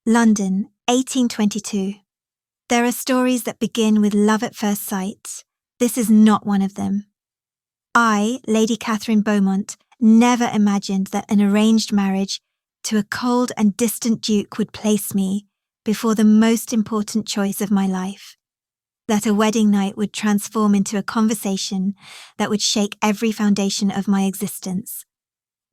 London, 1822. There are stories that begin with love at first sight. This is not one of them. I, Lady Catherine Beaumont, never imagined that an arranged marriage to a cold and distant duke would place me before the most important choice of my life. That a wedding night would transform into a conversation that would shake every foundation of my existence.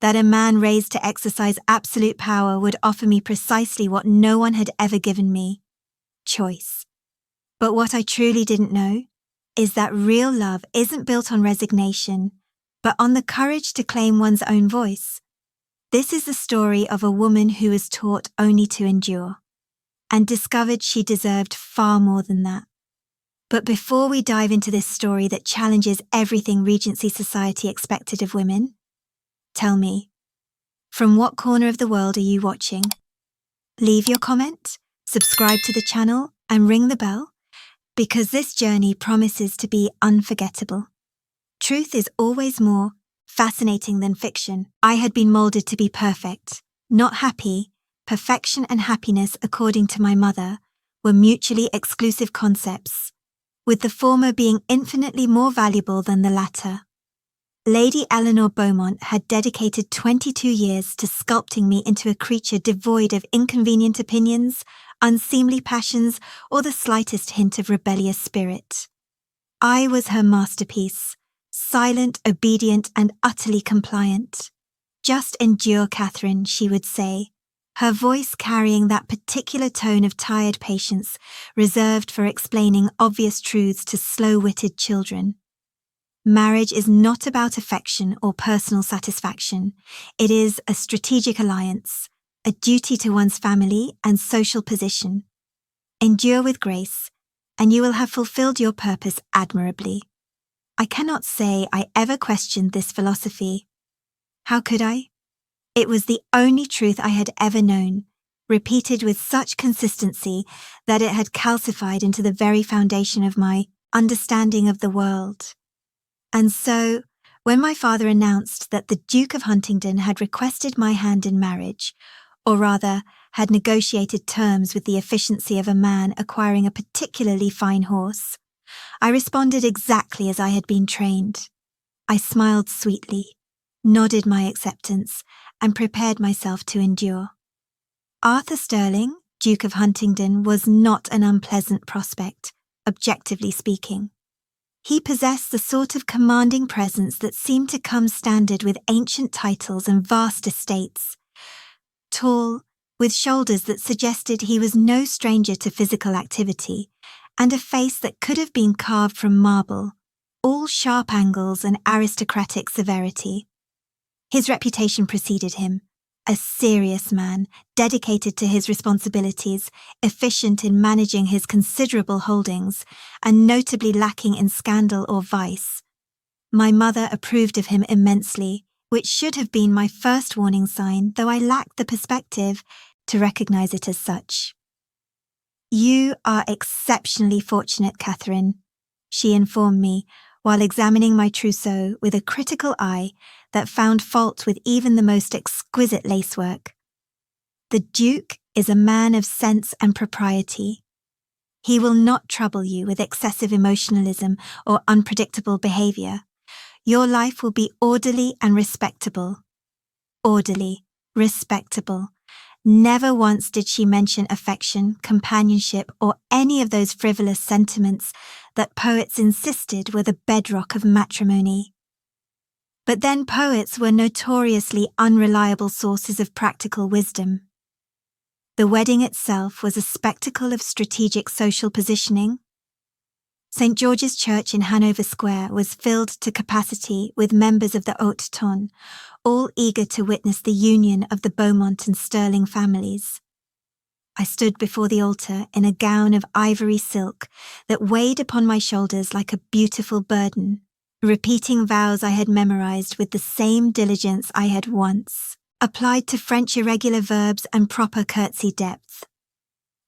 That a man raised to exercise absolute power would offer me precisely what no one had ever given me: choice. But what I truly didn't know is that real love isn't built on resignation, but on the courage to claim one's own voice. This is the story of a woman who was taught only to endure, and discovered she deserved far more than that. But before we dive into this story that challenges everything Regency society expected of women, tell me, from what corner of the world are you watching? Leave your comment, subscribe to the channel, and ring the bell, because this journey promises to be unforgettable. Truth is always more fascinating than fiction. I had been molded to be perfect, not happy. Perfection and happiness, according to my mother, were mutually exclusive concepts, with the former being infinitely more valuable than the latter. Lady Eleanor Beaumont had dedicated 22 years to sculpting me into a creature devoid of inconvenient opinions, unseemly passions, or the slightest hint of rebellious spirit. I was her masterpiece, silent, obedient, and utterly compliant. "Just endure, Catherine," she would say, her voice carrying that particular tone of tired patience reserved for explaining obvious truths to slow-witted children. Marriage is not about affection or personal satisfaction. It is a strategic alliance, a duty to one's family and social position. Endure with grace, and you will have fulfilled your purpose admirably. I cannot say I ever questioned this philosophy. How could I? It was the only truth I had ever known, repeated with such consistency that it had calcified into the very foundation of my understanding of the world. And so, when my father announced that the Duke of Huntingdon had requested my hand in marriage, or rather, had negotiated terms with the efficiency of a man acquiring a particularly fine horse, I responded exactly as I had been trained. I smiled sweetly, nodded my acceptance, and prepared myself to endure. Arthur Sterling, Duke of Huntingdon, was not an unpleasant prospect, objectively speaking. He possessed the sort of commanding presence that seemed to come standard with ancient titles and vast estates. Tall, with shoulders that suggested he was no stranger to physical activity, and a face that could have been carved from marble, all sharp angles and aristocratic severity. His reputation preceded him, a serious man, dedicated to his responsibilities, efficient in managing his considerable holdings, and notably lacking in scandal or vice. My mother approved of him immensely, which should have been my first warning sign, though I lacked the perspective to recognize it as such. "You are exceptionally fortunate, Catherine," she informed me, while examining my trousseau with a critical eye that found fault with even the most exquisite lacework. "The Duke is a man of sense and propriety. He will not trouble you with excessive emotionalism or unpredictable behavior. Your life will be orderly and respectable." Orderly, respectable. Never once did she mention affection, companionship, or any of those frivolous sentiments that poets insisted were the bedrock of matrimony. But then poets were notoriously unreliable sources of practical wisdom. The wedding itself was a spectacle of strategic social positioning. St. George's Church in Hanover Square was filled to capacity with members of the haute ton, all eager to witness the union of the Beaumont and Sterling families. I stood before the altar in a gown of ivory silk that weighed upon my shoulders like a beautiful burden, repeating vows I had memorized with the same diligence I had once applied to French irregular verbs and proper curtsy depth.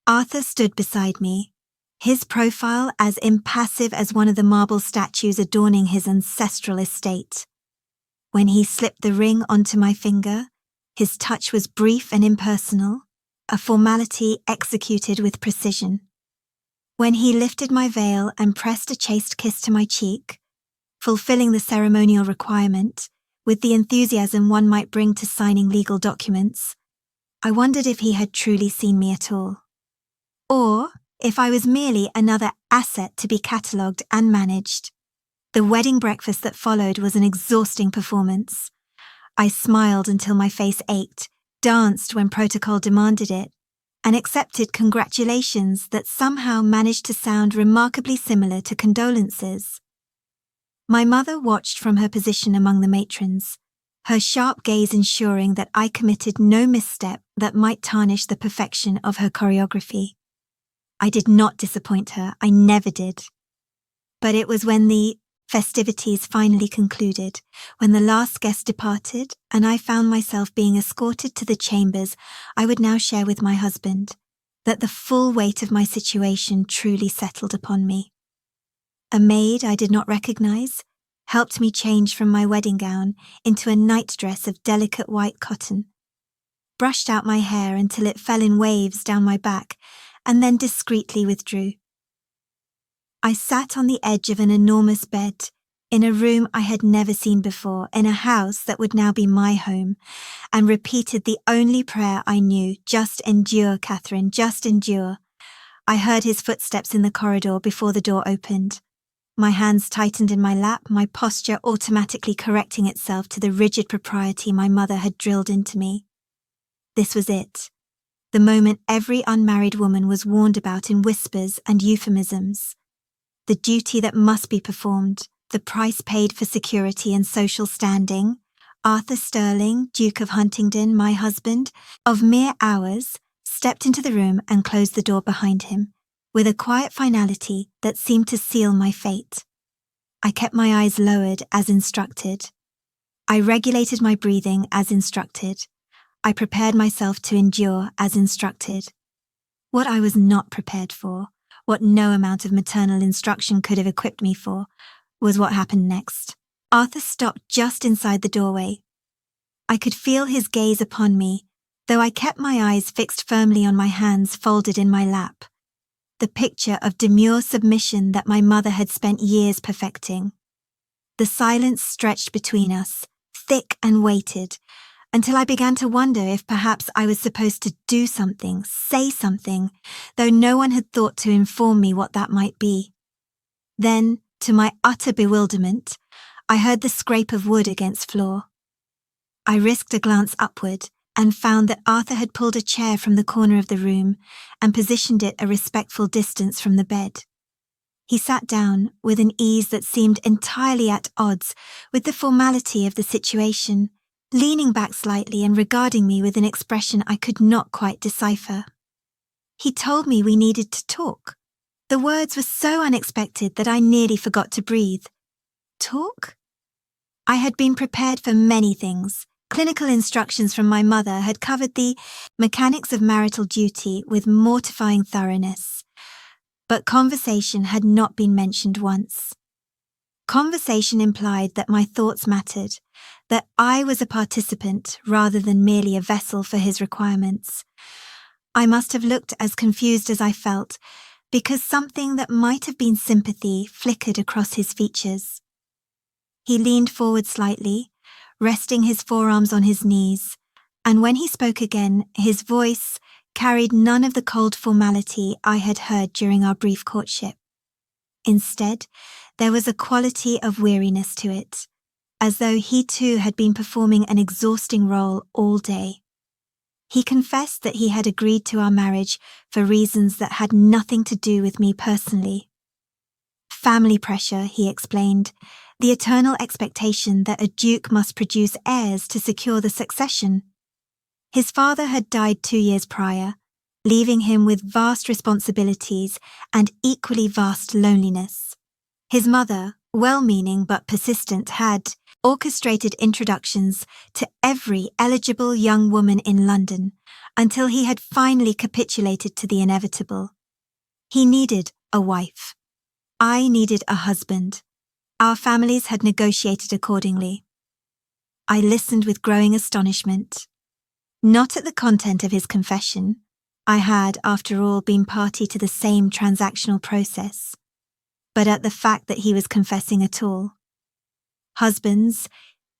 Arthur stood beside me, his profile as impassive as one of the marble statues adorning his ancestral estate. When he slipped the ring onto my finger, his touch was brief and impersonal, a formality executed with precision. When he lifted my veil and pressed a chaste kiss to my cheek, fulfilling the ceremonial requirement with the enthusiasm one might bring to signing legal documents, I wondered if he had truly seen me at all, or if I was merely another asset to be catalogued and managed. The wedding breakfast that followed was an exhausting performance. I smiled until my face ached, danced when protocol demanded it, and accepted congratulations that somehow managed to sound remarkably similar to condolences. My mother watched from her position among the matrons, her sharp gaze ensuring that I committed no misstep that might tarnish the perfection of her choreography. I did not disappoint her, I never did. But it was when the festivities finally concluded, when the last guest departed, and I found myself being escorted to the chambers I would now share with my husband, that the full weight of my situation truly settled upon me. A maid I did not recognize helped me change from my wedding gown into a nightdress of delicate white cotton, brushed out my hair until it fell in waves down my back, and then discreetly withdrew. I sat on the edge of an enormous bed, in a room I had never seen before, in a house that would now be my home, and repeated the only prayer I knew, "Just endure, Catherine, just endure." I heard his footsteps in the corridor before the door opened. My hands tightened in my lap, my posture automatically correcting itself to the rigid propriety my mother had drilled into me. This was it, the moment every unmarried woman was warned about in whispers and euphemisms. The duty that must be performed, the price paid for security and social standing. Arthur Sterling, Duke of Huntingdon, my husband, of mere hours, stepped into the room and closed the door behind him, with a quiet finality that seemed to seal my fate. I kept my eyes lowered as instructed. I regulated my breathing as instructed. I prepared myself to endure as instructed. What I was not prepared for, what no amount of maternal instruction could have equipped me for, was what happened next. Arthur stopped just inside the doorway. I could feel his gaze upon me, though I kept my eyes fixed firmly on my hands folded in my lap, the picture of demure submission that my mother had spent years perfecting. The silence stretched between us, thick and weighted, until I began to wonder if perhaps I was supposed to do something, say something, though no one had thought to inform me what that might be. Then, to my utter bewilderment, I heard the scrape of wood against floor. I risked a glance upward and found that Arthur had pulled a chair from the corner of the room and positioned it a respectful distance from the bed. He sat down with an ease that seemed entirely at odds with the formality of the situation, leaning back slightly and regarding me with an expression I could not quite decipher. He told me we needed to talk. The words were so unexpected that I nearly forgot to breathe. Talk? I had been prepared for many things. Clinical instructions from my mother had covered the mechanics of marital duty with mortifying thoroughness, but conversation had not been mentioned once. Conversation implied that my thoughts mattered, that I was a participant rather than merely a vessel for his requirements. I must have looked as confused as I felt, because something that might have been sympathy flickered across his features. He leaned forward slightly, resting his forearms on his knees, and when he spoke again, his voice carried none of the cold formality I had heard during our brief courtship. Instead, there was a quality of weariness to it, as though he too had been performing an exhausting role all day. He confessed that he had agreed to our marriage for reasons that had nothing to do with me personally. Family pressure, he explained, the eternal expectation that a duke must produce heirs to secure the succession. His father had died 2 years prior, leaving him with vast responsibilities and equally vast loneliness. His mother, well-meaning but persistent, had orchestrated introductions to every eligible young woman in London until he had finally capitulated to the inevitable. He needed a wife. I needed a husband. Our families had negotiated accordingly. I listened with growing astonishment, not at the content of his confession, I had, after all, been party to the same transactional process, but at the fact that he was confessing at all. Husbands,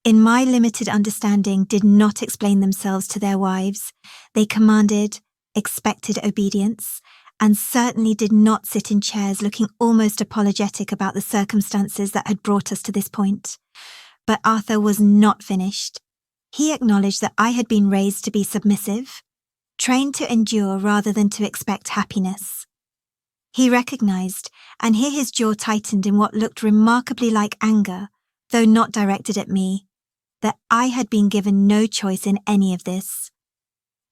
in my limited understanding, did not explain themselves to their wives. They commanded, expected obedience, and certainly did not sit in chairs looking almost apologetic about the circumstances that had brought us to this point. But Arthur was not finished. He acknowledged that I had been raised to be submissive, trained to endure rather than to expect happiness. He recognized, and here his jaw tightened in what looked remarkably like anger, though not directed at me, that I had been given no choice in any of this.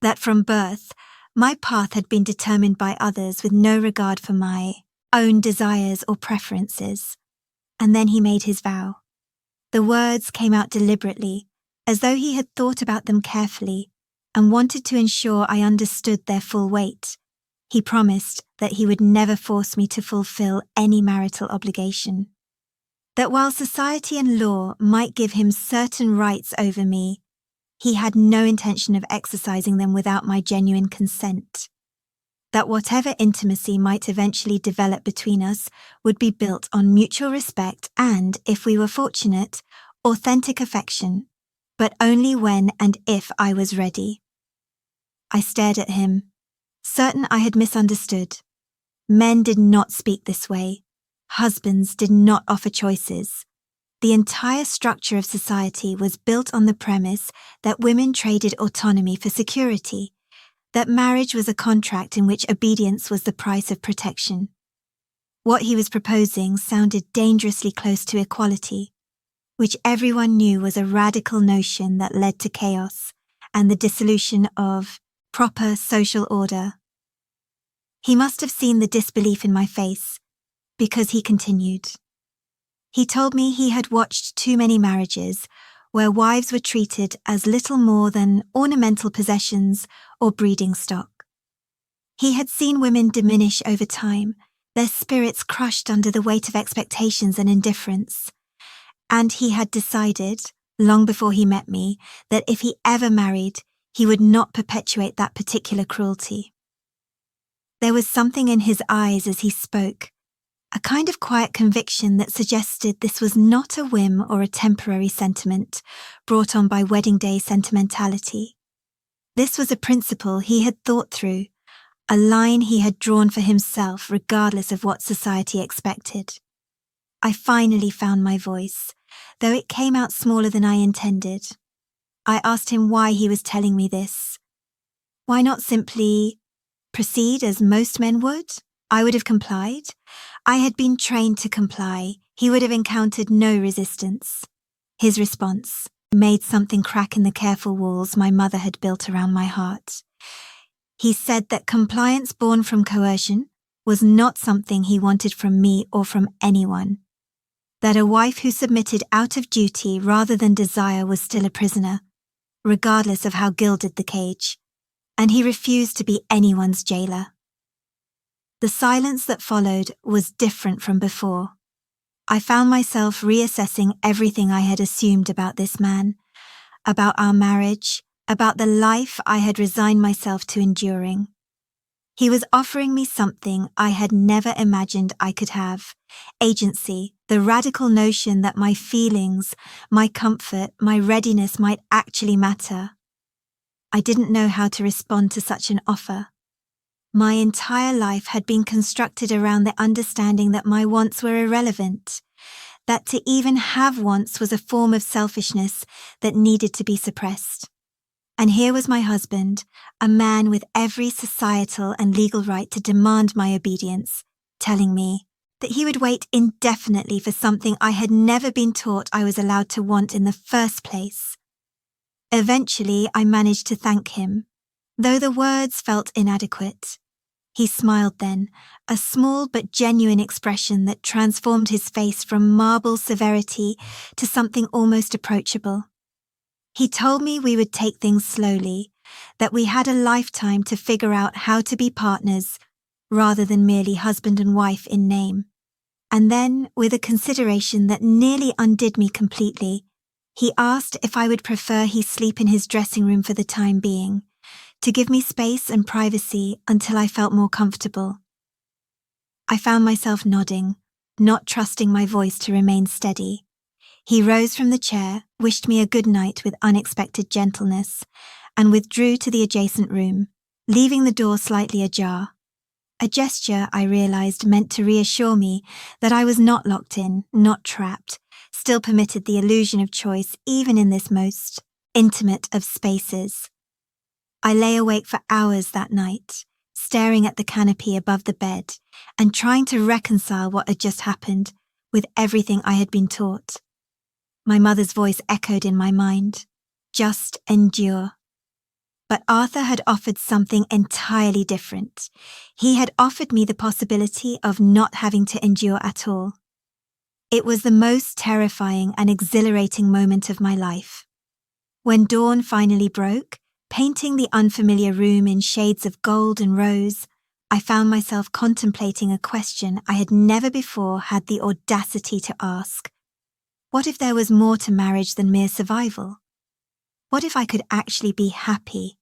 That from birth, my path had been determined by others with no regard for my own desires or preferences. And then he made his vow. The words came out deliberately, as though he had thought about them carefully and wanted to ensure I understood their full weight. He promised that he would never force me to fulfill any marital obligation. That while society and law might give him certain rights over me, he had no intention of exercising them without my genuine consent. That whatever intimacy might eventually develop between us would be built on mutual respect and, if we were fortunate, authentic affection, but only when and if I was ready. I stared at him, certain I had misunderstood. Men did not speak this way. Husbands did not offer choices. The entire structure of society was built on the premise that women traded autonomy for security, that marriage was a contract in which obedience was the price of protection. What he was proposing sounded dangerously close to equality, which everyone knew was a radical notion that led to chaos and the dissolution of proper social order. He must have seen the disbelief in my face, because he continued. He told me he had watched too many marriages where wives were treated as little more than ornamental possessions or breeding stock. He had seen women diminish over time, their spirits crushed under the weight of expectations and indifference. And he had decided, long before he met me, that if he ever married, he would not perpetuate that particular cruelty. There was something in his eyes as he spoke, a kind of quiet conviction that suggested this was not a whim or a temporary sentiment brought on by wedding day sentimentality. This was a principle he had thought through, a line he had drawn for himself regardless of what society expected. I finally found my voice, though it came out smaller than I intended. I asked him why he was telling me this. Why not simply proceed as most men would? I would have complied. I had been trained to comply. He would have encountered no resistance. His response made something crack in the careful walls my mother had built around my heart. He said that compliance born from coercion was not something he wanted from me or from anyone. That a wife who submitted out of duty rather than desire was still a prisoner, regardless of how gilded the cage, and he refused to be anyone's jailer. The silence that followed was different from before. I found myself reassessing everything I had assumed about this man, about our marriage, about the life I had resigned myself to enduring. He was offering me something I had never imagined I could have: agency, the radical notion that my feelings, my comfort, my readiness might actually matter. I didn't know how to respond to such an offer. My entire life had been constructed around the understanding that my wants were irrelevant, that to even have wants was a form of selfishness that needed to be suppressed. And here was my husband, a man with every societal and legal right to demand my obedience, telling me that he would wait indefinitely for something I had never been taught I was allowed to want in the first place. Eventually, I managed to thank him, though the words felt inadequate. He smiled then, a small but genuine expression that transformed his face from marble severity to something almost approachable. He told me we would take things slowly, that we had a lifetime to figure out how to be partners, rather than merely husband and wife in name. And then, with a consideration that nearly undid me completely, he asked if I would prefer he sleep in his dressing room for the time being, to give me space and privacy until I felt more comfortable. I found myself nodding, not trusting my voice to remain steady. He rose from the chair, wished me a good night with unexpected gentleness, and withdrew to the adjacent room, leaving the door slightly ajar. A gesture, I realized, meant to reassure me that I was not locked in, not trapped, still permitted the illusion of choice even in this most intimate of spaces. I lay awake for hours that night, staring at the canopy above the bed and trying to reconcile what had just happened with everything I had been taught. My mother's voice echoed in my mind, "Just endure." But Arthur had offered something entirely different. He had offered me the possibility of not having to endure at all. It was the most terrifying and exhilarating moment of my life. When dawn finally broke, painting the unfamiliar room in shades of gold and rose, I found myself contemplating a question I had never before had the audacity to ask. What if there was more to marriage than mere survival? What if I could actually be happy?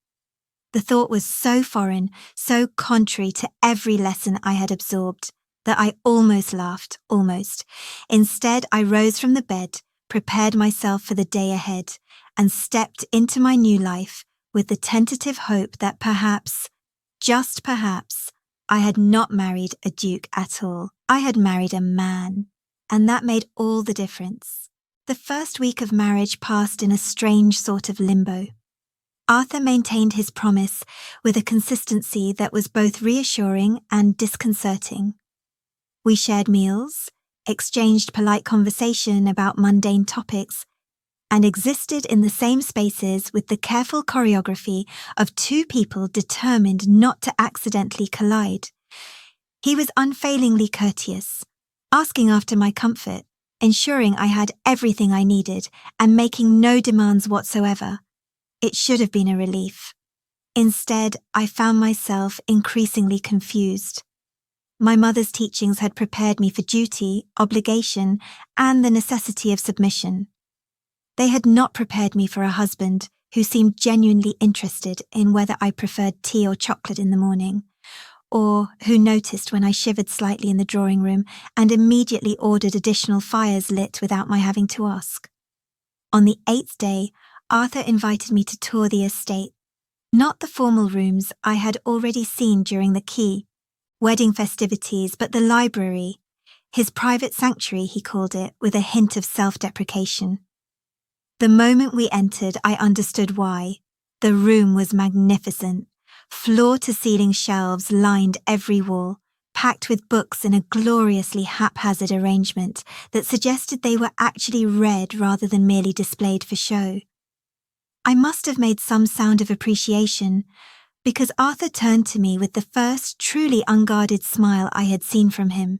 The thought was so foreign, so contrary to every lesson I had absorbed, that I almost laughed, almost. Instead, I rose from the bed, prepared myself for the day ahead, and stepped into my new life with the tentative hope that perhaps, just perhaps, I had not married a duke at all. I had married a man, and that made all the difference. The first week of marriage passed in a strange sort of limbo. Arthur maintained his promise with a consistency that was both reassuring and disconcerting. We shared meals, exchanged polite conversation about mundane topics, and existed in the same spaces with the careful choreography of two people determined not to accidentally collide. He was unfailingly courteous, asking after my comfort, ensuring I had everything I needed, and making no demands whatsoever. It should have been a relief. Instead, I found myself increasingly confused. My mother's teachings had prepared me for duty, obligation, and the necessity of submission. They had not prepared me for a husband who seemed genuinely interested in whether I preferred tea or chocolate in the morning, or who noticed when I shivered slightly in the drawing room and immediately ordered additional fires lit without my having to ask. On the 8th day, Arthur invited me to tour the estate, not the formal rooms I had already seen during the key, wedding festivities, but the library, his private sanctuary, he called it, with a hint of self-deprecation. The moment we entered, I understood why. The room was magnificent. Floor-to-ceiling shelves lined every wall, packed with books in a gloriously haphazard arrangement that suggested they were actually read rather than merely displayed for show. I must have made some sound of appreciation, because Arthur turned to me with the first truly unguarded smile I had seen from him.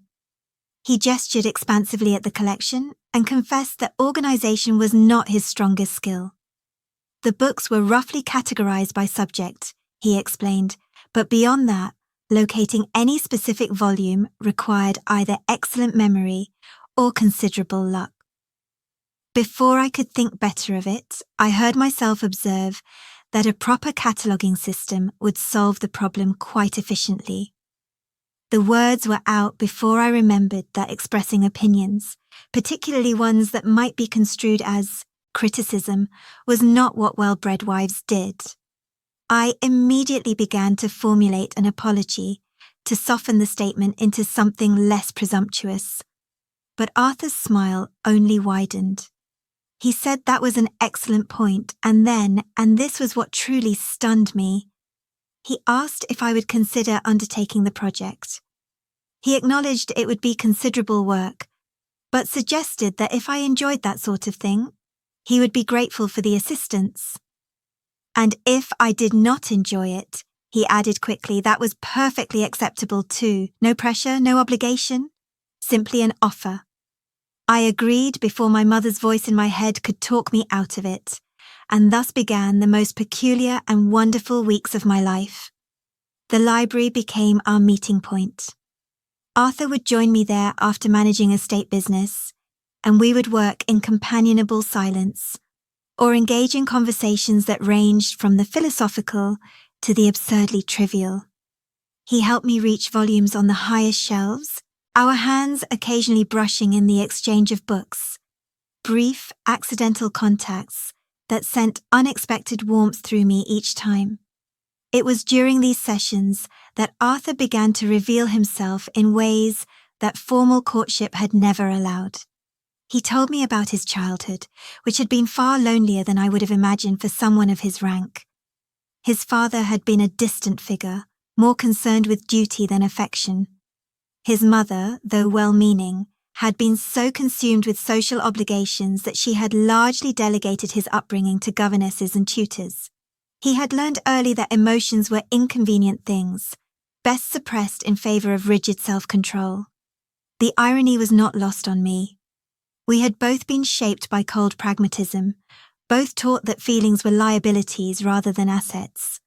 He gestured expansively at the collection and confessed that organization was not his strongest skill. The books were roughly categorized by subject, he explained, but beyond that, locating any specific volume required either excellent memory or considerable luck. Before I could think better of it, I heard myself observe that a proper cataloguing system would solve the problem quite efficiently. The words were out before I remembered that expressing opinions, particularly ones that might be construed as criticism, was not what well-bred wives did. I immediately began to formulate an apology, to soften the statement into something less presumptuous. But Arthur's smile only widened. He said that was an excellent point, and then, and this was what truly stunned me, he asked if I would consider undertaking the project. He acknowledged it would be considerable work, but suggested that if I enjoyed that sort of thing, he would be grateful for the assistance. And if I did not enjoy it, he added quickly, that was perfectly acceptable too. No pressure, no obligation, simply an offer. I agreed before my mother's voice in my head could talk me out of it, and thus began the most peculiar and wonderful weeks of my life. The library became our meeting point. Arthur would join me there after managing estate business, and we would work in companionable silence, or engage in conversations that ranged from the philosophical to the absurdly trivial. He helped me reach volumes on the highest shelves, our hands occasionally brushing in the exchange of books, brief, accidental contacts that sent unexpected warmth through me each time. It was during these sessions that Arthur began to reveal himself in ways that formal courtship had never allowed. He told me about his childhood, which had been far lonelier than I would have imagined for someone of his rank. His father had been a distant figure, more concerned with duty than affection. His mother, though well-meaning, had been so consumed with social obligations that she had largely delegated his upbringing to governesses and tutors. He had learned early that emotions were inconvenient things, best suppressed in favor of rigid self-control. The irony was not lost on me. We had both been shaped by cold pragmatism, both taught that feelings were liabilities rather than assets.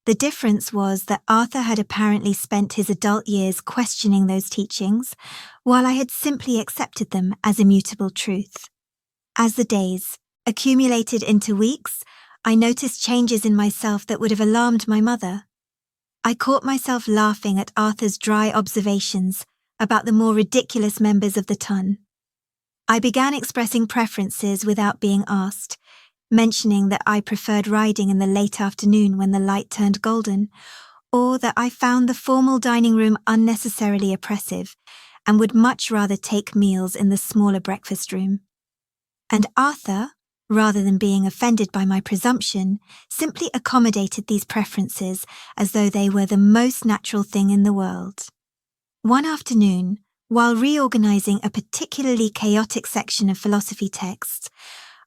The difference was that Arthur had apparently spent his adult years questioning those teachings, while I had simply accepted them as immutable truth. As the days accumulated into weeks, I noticed changes in myself that would have alarmed my mother. I caught myself laughing at Arthur's dry observations about the more ridiculous members of the ton. I began expressing preferences without being asked, mentioning that I preferred riding in the late afternoon when the light turned golden, or that I found the formal dining room unnecessarily oppressive and would much rather take meals in the smaller breakfast room. And Arthur, rather than being offended by my presumption, simply accommodated these preferences as though they were the most natural thing in the world. One afternoon, while reorganizing a particularly chaotic section of philosophy texts,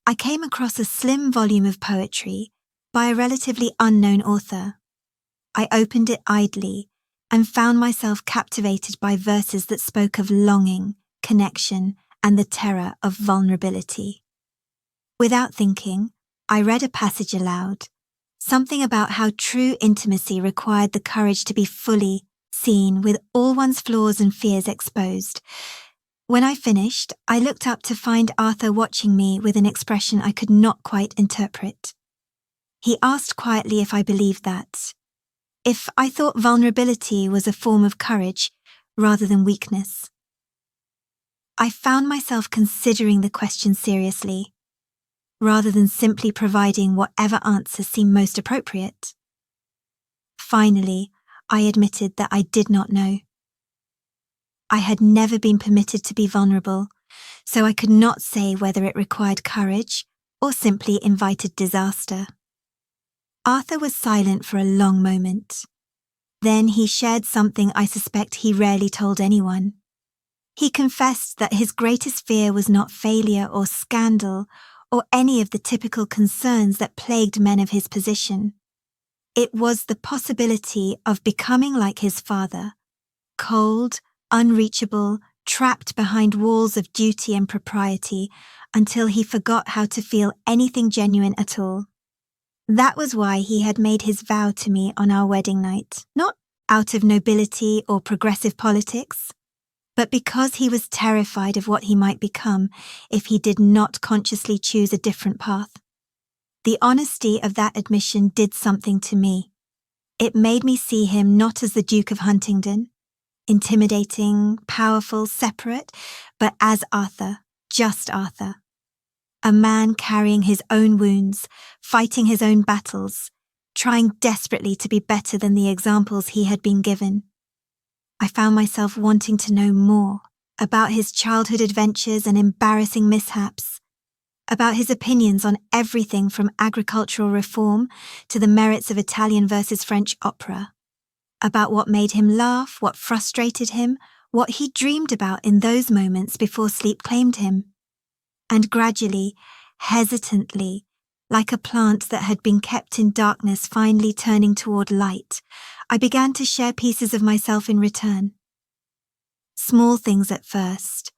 I came across a slim volume of poetry by a relatively unknown author. I opened it idly and found myself captivated by verses that spoke of longing, connection, and the terror of vulnerability. Without thinking, I read a passage aloud, something about how true intimacy required the courage to be fully seen with all one's flaws and fears exposed. When I finished, I looked up to find Arthur watching me with an expression I could not quite interpret. He asked quietly if I believed that, if I thought vulnerability was a form of courage rather than weakness. I found myself considering the question seriously, rather than simply providing whatever answer seemed most appropriate. Finally, I admitted that I did not know. I had never been permitted to be vulnerable, so I could not say whether it required courage or simply invited disaster. Arthur was silent for a long moment. Then he shared something I suspect he rarely told anyone. He confessed that his greatest fear was not failure or scandal or any of the typical concerns that plagued men of his position. It was the possibility of becoming like his father, cold, unreachable, trapped behind walls of duty and propriety until he forgot how to feel anything genuine at all. That was why he had made his vow to me on our wedding night, not out of nobility or progressive politics, but because he was terrified of what he might become if he did not consciously choose a different path. The honesty of that admission did something to me. It made me see him not as the Duke of Huntingdon, intimidating, powerful, separate, but as Arthur, just Arthur. A man carrying his own wounds, fighting his own battles, trying desperately to be better than the examples he had been given. I found myself wanting to know more about his childhood adventures and embarrassing mishaps, about his opinions on everything from agricultural reform to the merits of Italian versus French opera, about what made him laugh, what frustrated him, what he dreamed about in those moments before sleep claimed him. And gradually, hesitantly, like a plant that had been kept in darkness finally turning toward light, I began to share pieces of myself in return. Small things at first.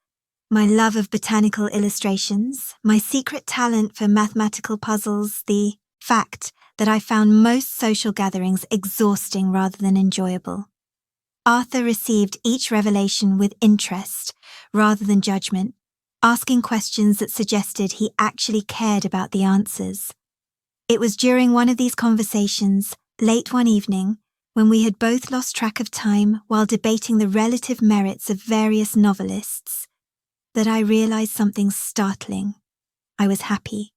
My love of botanical illustrations, my secret talent for mathematical puzzles, the fact that I found most social gatherings exhausting rather than enjoyable. Arthur received each revelation with interest rather than judgment, asking questions that suggested he actually cared about the answers. It was during one of these conversations, late one evening, when we had both lost track of time while debating the relative merits of various novelists, that I realized something startling. I was happy.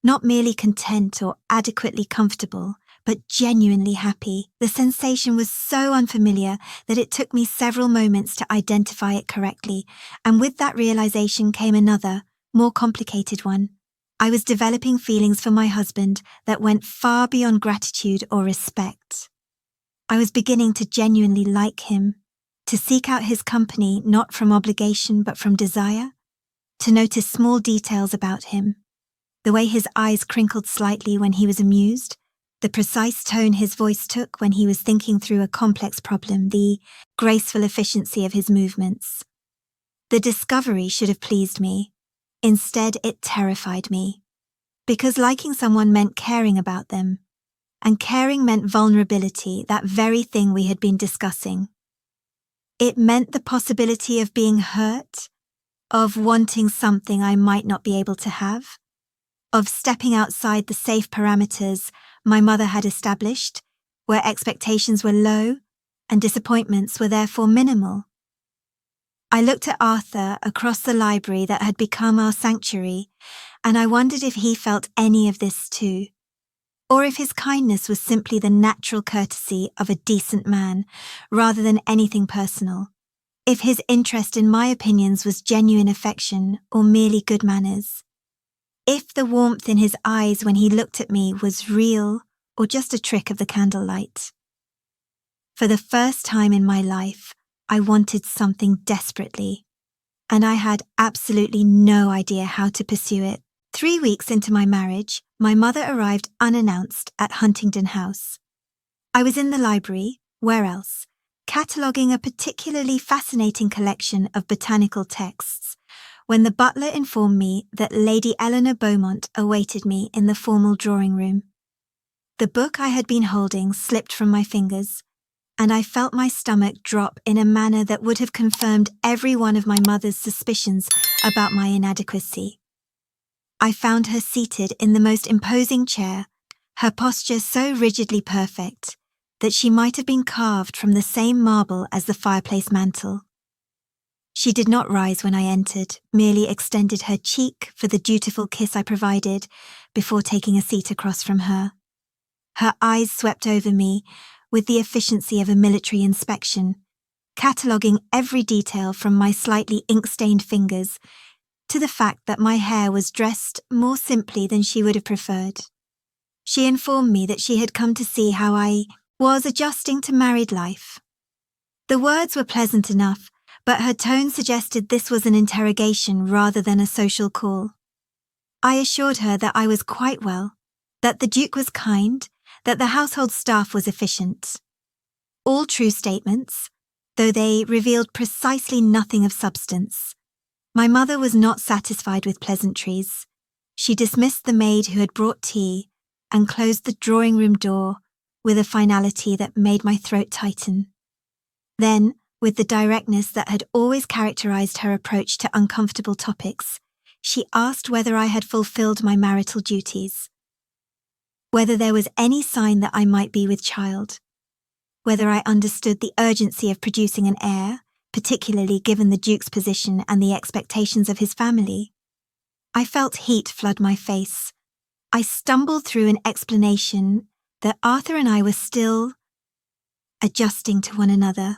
Not merely content or adequately comfortable, but genuinely happy. The sensation was so unfamiliar that it took me several moments to identify it correctly, and with that realization came another, more complicated one. I was developing feelings for my husband that went far beyond gratitude or respect. I was beginning to genuinely like him, to seek out his company not from obligation but from desire, to notice small details about him, the way his eyes crinkled slightly when he was amused, the precise tone his voice took when he was thinking through a complex problem, the graceful efficiency of his movements. The discovery should have pleased me. Instead, it terrified me, because liking someone meant caring about them, and caring meant vulnerability, that very thing we had been discussing. It meant the possibility of being hurt, of wanting something I might not be able to have, of stepping outside the safe parameters my mother had established, where expectations were low and disappointments were therefore minimal. I looked at Arthur across the library that had become our sanctuary, and I wondered if he felt any of this too, or if his kindness was simply the natural courtesy of a decent man, rather than anything personal, if his interest in my opinions was genuine affection or merely good manners, if the warmth in his eyes when he looked at me was real or just a trick of the candlelight. For the first time in my life, I wanted something desperately, and I had absolutely no idea how to pursue it. 3 weeks into my marriage, my mother arrived unannounced at Huntingdon House. I was in the library, where else, cataloguing a particularly fascinating collection of botanical texts, when the butler informed me that Lady Eleanor Beaumont awaited me in the formal drawing room. The book I had been holding slipped from my fingers, and I felt my stomach drop in a manner that would have confirmed every one of my mother's suspicions about my inadequacy. I found her seated in the most imposing chair, her posture so rigidly perfect that she might have been carved from the same marble as the fireplace mantel. She did not rise when I entered, merely extended her cheek for the dutiful kiss I provided before taking a seat across from her. Her eyes swept over me with the efficiency of a military inspection, cataloguing every detail from my slightly ink-stained fingers to the fact that my hair was dressed more simply than she would have preferred. She informed me that she had come to see how I was adjusting to married life. The words were pleasant enough, but her tone suggested this was an interrogation rather than a social call. I assured her that I was quite well, that the Duke was kind, that the household staff was efficient. All true statements, though they revealed precisely nothing of substance. My mother was not satisfied with pleasantries. She dismissed the maid who had brought tea and closed the drawing-room door with a finality that made my throat tighten. Then, with the directness that had always characterized her approach to uncomfortable topics, she asked whether I had fulfilled my marital duties, whether there was any sign that I might be with child, whether I understood the urgency of producing an heir, particularly given the Duke's position and the expectations of his family. I felt heat flood my face. I stumbled through an explanation that Arthur and I were still adjusting to one another,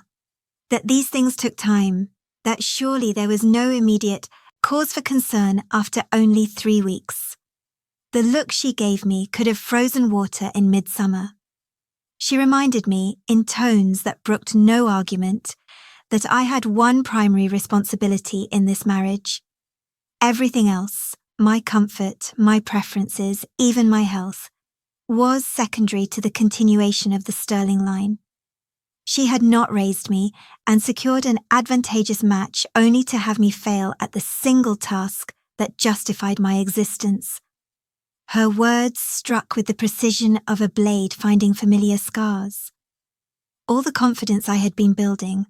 that these things took time, that surely there was no immediate cause for concern after only 3 weeks. The look she gave me could have frozen water in midsummer. She reminded me, in tones that brooked no argument, that I had one primary responsibility in this marriage. Everything else, my comfort, my preferences, even my health, was secondary to the continuation of the Sterling line. She had not raised me and secured an advantageous match only to have me fail at the single task that justified my existence. Her words struck with the precision of a blade finding familiar scars. All the confidence I had been building,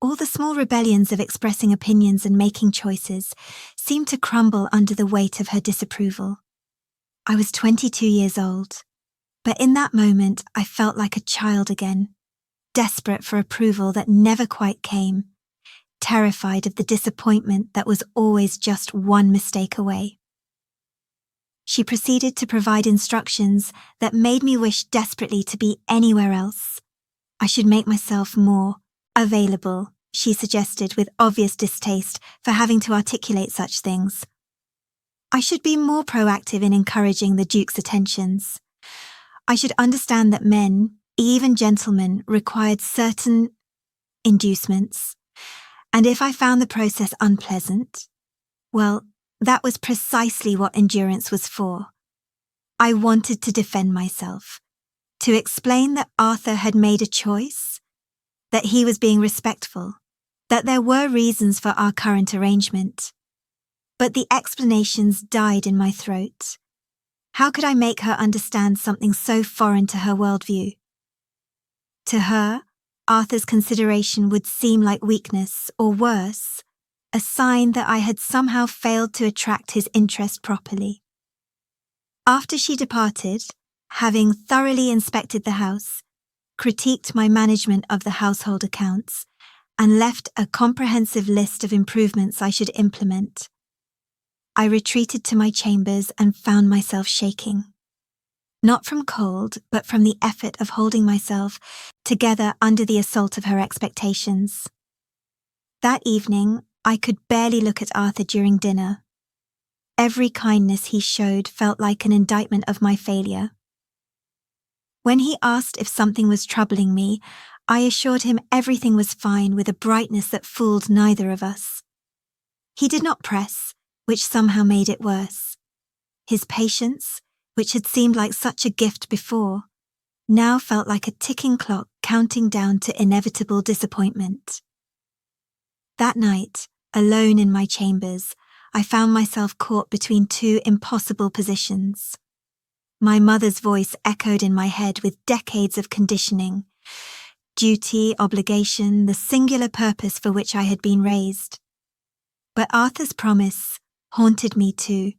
all the small rebellions of expressing opinions and making choices, seemed to crumble under the weight of her disapproval. I was 22 years old, but in that moment I felt like a child again, desperate for approval that never quite came, terrified of the disappointment that was always just one mistake away. She proceeded to provide instructions that made me wish desperately to be anywhere else. I should make myself more available, she suggested with obvious distaste for having to articulate such things. I should be more proactive in encouraging the Duke's attentions. I should understand that men, even gentlemen, required certain inducements, and if I found the process unpleasant, well, that was precisely what endurance was for. I wanted to defend myself, to explain that Arthur had made a choice, that he was being respectful, that there were reasons for our current arrangement. But the explanations died in my throat. How could I make her understand something so foreign to her worldview? To her, Arthur's consideration would seem like weakness, or worse, a sign that I had somehow failed to attract his interest properly. After she departed, having thoroughly inspected the house, critiqued my management of the household accounts, and left a comprehensive list of improvements I should implement, I retreated to my chambers and found myself shaking. Not from cold, but from the effort of holding myself together under the assault of her expectations. That evening, I could barely look at Arthur during dinner. Every kindness he showed felt like an indictment of my failure. When he asked if something was troubling me, I assured him everything was fine with a brightness that fooled neither of us. He did not press, which somehow made it worse. His patience, which had seemed like such a gift before, now felt like a ticking clock counting down to inevitable disappointment. That night, alone in my chambers, I found myself caught between two impossible positions. My mother's voice echoed in my head with decades of conditioning. Duty, obligation, the singular purpose for which I had been raised. But Arthur's promise haunted me too.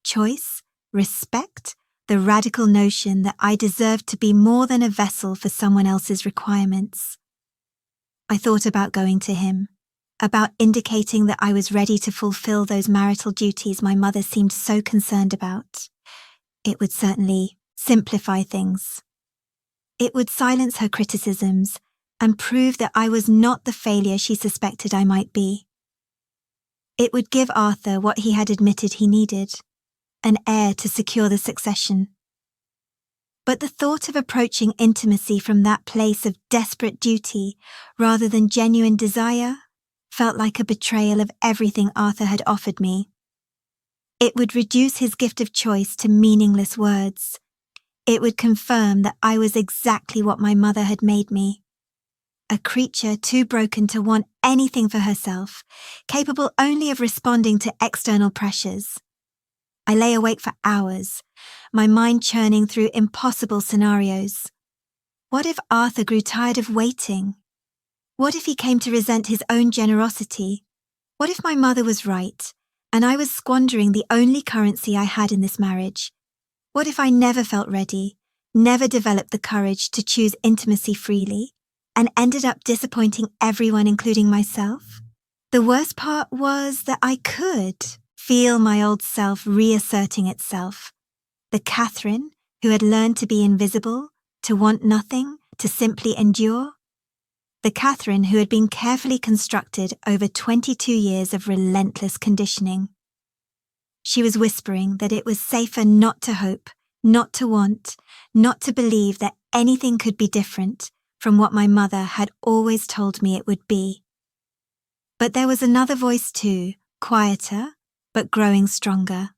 Choice, respect, the radical notion that I deserved to be more than a vessel for someone else's requirements. I thought about going to him, about indicating that I was ready to fulfill those marital duties my mother seemed so concerned about. It would certainly simplify things. It would silence her criticisms and prove that I was not the failure she suspected I might be. It would give Arthur what he had admitted he needed, an heir to secure the succession. But the thought of approaching intimacy from that place of desperate duty rather than genuine desire felt like a betrayal of everything Arthur had offered me. It would reduce his gift of choice to meaningless words. It would confirm that I was exactly what my mother had made me. A creature too broken to want anything for herself, capable only of responding to external pressures. I lay awake for hours, my mind churning through impossible scenarios. What if Arthur grew tired of waiting? What if he came to resent his own generosity? What if my mother was right, and I was squandering the only currency I had in this marriage? What if I never felt ready, never developed the courage to choose intimacy freely, and ended up disappointing everyone, including myself? The worst part was that I could feel my old self reasserting itself. The Catherine who had learned to be invisible, to want nothing, to simply endure. The Catherine who had been carefully constructed over 22 years of relentless conditioning. She was whispering that it was safer not to hope, not to want, not to believe that anything could be different from what my mother had always told me it would be. But there was another voice too, quieter, but growing stronger.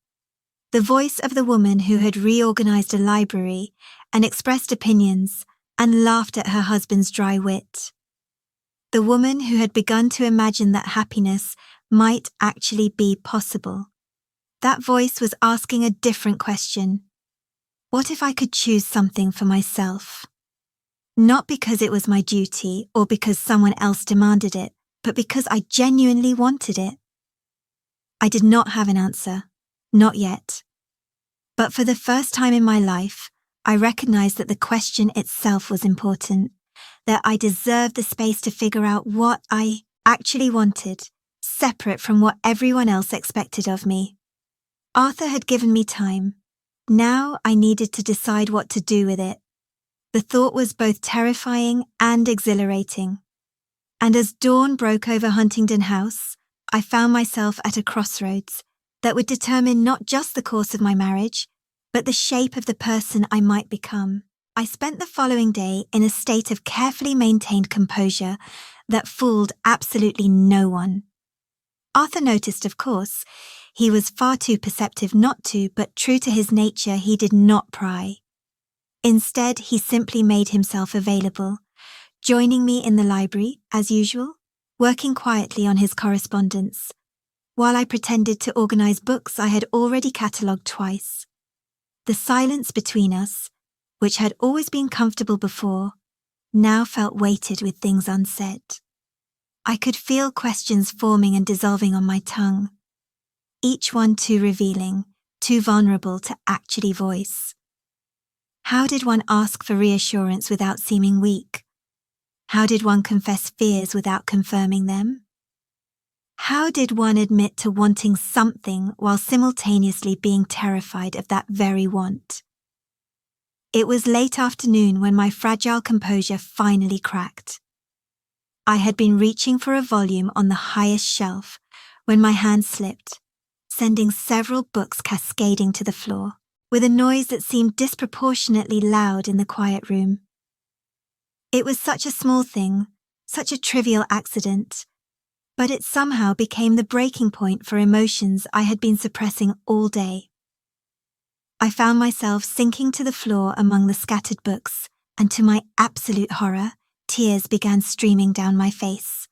The voice of the woman who had reorganized a library and expressed opinions and laughed at her husband's dry wit. The woman who had begun to imagine that happiness might actually be possible. That voice was asking a different question. What if I could choose something for myself? Not because it was my duty or because someone else demanded it, but because I genuinely wanted it. I did not have an answer. Not yet. But for the first time in my life, I recognized that the question itself was important, that I deserved the space to figure out what I actually wanted, separate from what everyone else expected of me. Arthur had given me time. Now I needed to decide what to do with it. The thought was both terrifying and exhilarating. And as dawn broke over Huntingdon House, I found myself at a crossroads that would determine not just the course of my marriage, but the shape of the person I might become. I spent the following day in a state of carefully maintained composure that fooled absolutely no one. Arthur noticed, of course. He was far too perceptive not to, but true to his nature, he did not pry. Instead, he simply made himself available, joining me in the library, as usual, working quietly on his correspondence, while I pretended to organize books I had already catalogued twice. The silence between us, which had always been comfortable before, now felt weighted with things unsaid. I could feel questions forming and dissolving on my tongue, each one too revealing, too vulnerable to actually voice. How did one ask for reassurance without seeming weak? How did one confess fears without confirming them? How did one admit to wanting something while simultaneously being terrified of that very want? It was late afternoon when my fragile composure finally cracked. I had been reaching for a volume on the highest shelf when my hand slipped, sending several books cascading to the floor, with a noise that seemed disproportionately loud in the quiet room. It was such a small thing, such a trivial accident, but it somehow became the breaking point for emotions I had been suppressing all day. I found myself sinking to the floor among the scattered books, and to my absolute horror, tears began streaming down my face.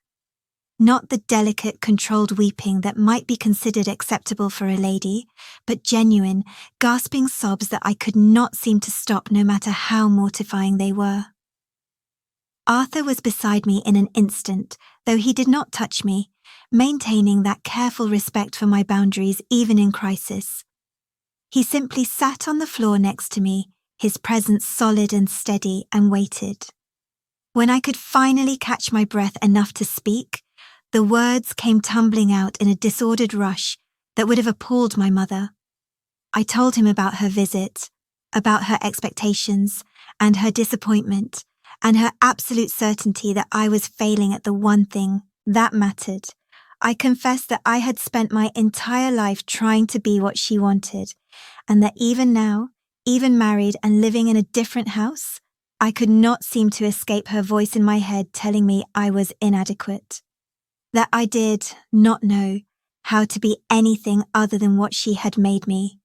Not the delicate, controlled weeping that might be considered acceptable for a lady, but genuine, gasping sobs that I could not seem to stop no matter how mortifying they were. Arthur was beside me in an instant, though he did not touch me, maintaining that careful respect for my boundaries even in crisis. He simply sat on the floor next to me, his presence solid and steady, and waited. When I could finally catch my breath enough to speak, the words came tumbling out in a disordered rush that would have appalled my mother. I told him about her visit, about her expectations, and her disappointment, and her absolute certainty that I was failing at the one thing that mattered. I confessed that I had spent my entire life trying to be what she wanted, and that even now, even married and living in a different house, I could not seem to escape her voice in my head telling me I was inadequate. That I did not know how to be anything other than what she had made me.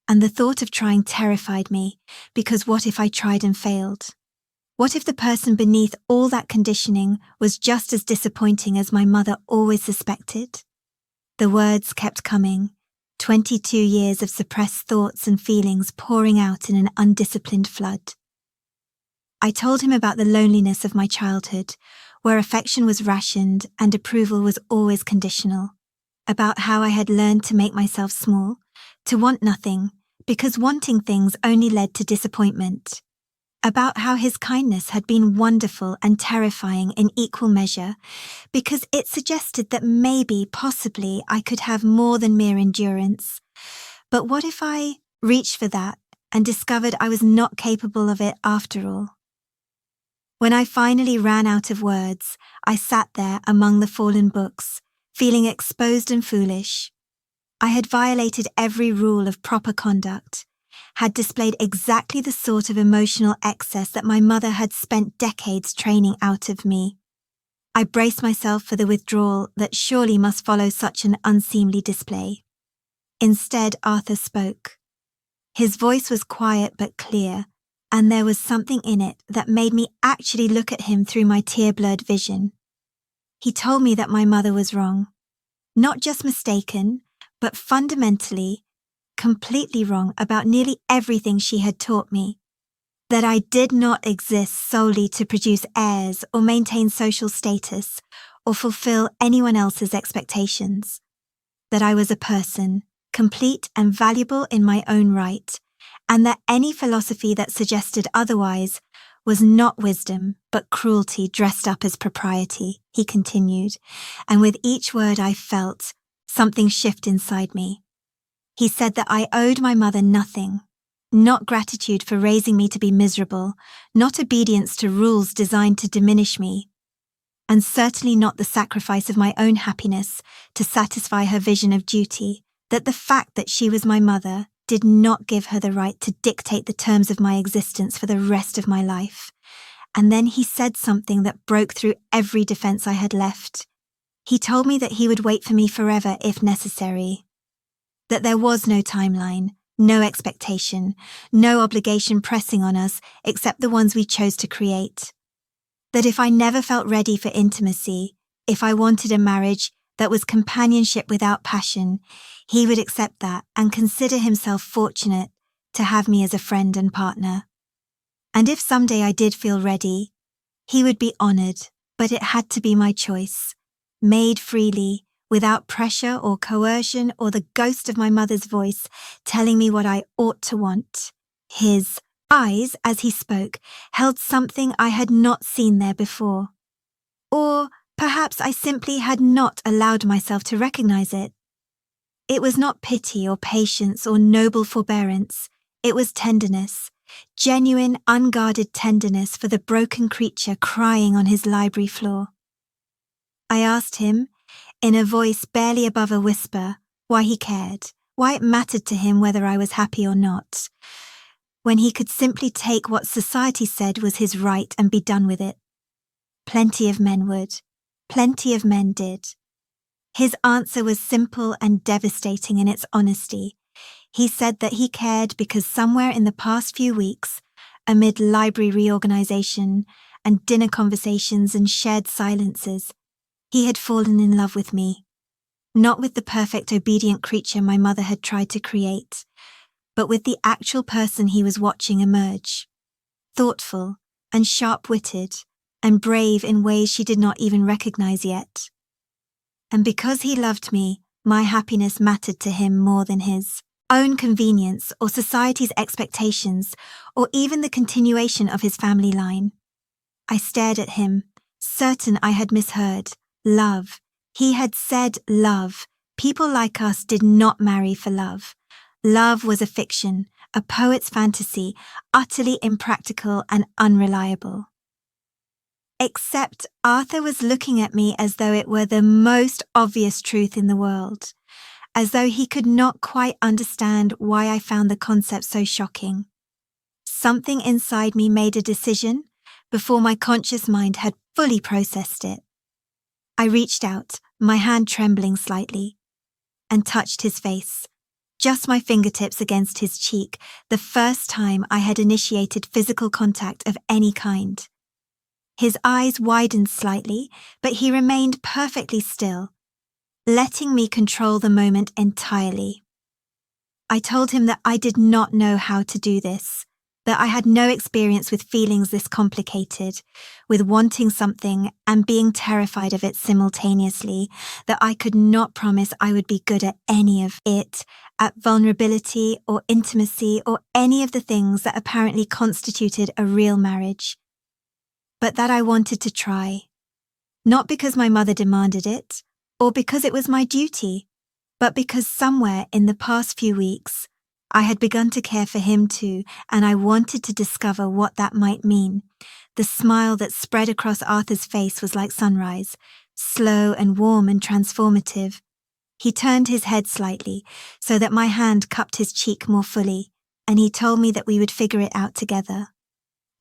And the thought of trying terrified me, because what if I tried and failed? What if the person beneath all that conditioning was just as disappointing as my mother always suspected? The words kept coming, 22 years of suppressed thoughts and feelings pouring out in an undisciplined flood. I told him about the loneliness of my childhood, where affection was rationed and approval was always conditional, about how I had learned to make myself small, to want nothing, because wanting things only led to disappointment, about how his kindness had been wonderful and terrifying in equal measure, because it suggested that maybe, possibly, I could have more than mere endurance. But what if I reached for that and discovered I was not capable of it after all? When I finally ran out of words, I sat there among the fallen books, feeling exposed and foolish. I had violated every rule of proper conduct, had displayed exactly the sort of emotional excess that my mother had spent decades training out of me. I braced myself for the withdrawal that surely must follow such an unseemly display. Instead, Arthur spoke. His voice was quiet but clear, and there was something in it that made me actually look at him through my tear-blurred vision. He told me that my mother was wrong. Not just mistaken, but fundamentally, completely wrong about nearly everything she had taught me. That I did not exist solely to produce heirs or maintain social status or fulfill anyone else's expectations. That I was a person, complete and valuable in my own right, and that any philosophy that suggested otherwise was not wisdom, but cruelty dressed up as propriety, he continued, and with each word I felt something shift inside me. He said that I owed my mother nothing, not gratitude for raising me to be miserable, not obedience to rules designed to diminish me, and certainly not the sacrifice of my own happiness to satisfy her vision of duty, that the fact that she was my mother did not give her the right to dictate the terms of my existence for the rest of my life. And then he said something that broke through every defense I had left. He told me that he would wait for me forever if necessary, that there was no timeline, no expectation, no obligation pressing on us except the ones we chose to create. That if I never felt ready for intimacy, if I wanted a marriage that was companionship without passion, he would accept that and consider himself fortunate to have me as a friend and partner. And if someday I did feel ready, he would be honored, but it had to be my choice, made freely, without pressure or coercion or the ghost of my mother's voice telling me what I ought to want. His eyes, as he spoke, held something I had not seen there before. Or perhaps I simply had not allowed myself to recognize it. It was not pity or patience or noble forbearance. It was tenderness, genuine, unguarded tenderness for the broken creature crying on his library floor. I asked him, in a voice barely above a whisper, why he cared, why it mattered to him whether I was happy or not, when he could simply take what society said was his right and be done with it. Plenty of men would. Plenty of men did. His answer was simple and devastating in its honesty. He said that he cared because somewhere in the past few weeks, amid library reorganization and dinner conversations and shared silences, he had fallen in love with me. Not with the perfect obedient creature my mother had tried to create, but with the actual person he was watching emerge. Thoughtful and sharp-witted and brave in ways she did not even recognize yet. And because he loved me, my happiness mattered to him more than his own convenience or society's expectations or even the continuation of his family line. I stared at him, certain I had misheard. Love. He had said love. People like us did not marry for love. Love was a fiction, a poet's fantasy, utterly impractical and unreliable. Except Arthur was looking at me as though it were the most obvious truth in the world, as though he could not quite understand why I found the concept so shocking. Something inside me made a decision before my conscious mind had fully processed it. I reached out, my hand trembling slightly, and touched his face, just my fingertips against his cheek, the first time I had initiated physical contact of any kind. His eyes widened slightly, but he remained perfectly still, letting me control the moment entirely. I told him that I did not know how to do this, that I had no experience with feelings this complicated, with wanting something and being terrified of it simultaneously, that I could not promise I would be good at any of it, at vulnerability or intimacy or any of the things that apparently constituted a real marriage. But that I wanted to try, not because my mother demanded it, or because it was my duty, but because somewhere in the past few weeks, I had begun to care for him too, and I wanted to discover what that might mean. The smile that spread across Arthur's face was like sunrise, slow and warm and transformative. He turned his head slightly, so that my hand cupped his cheek more fully, and he told me that we would figure it out together.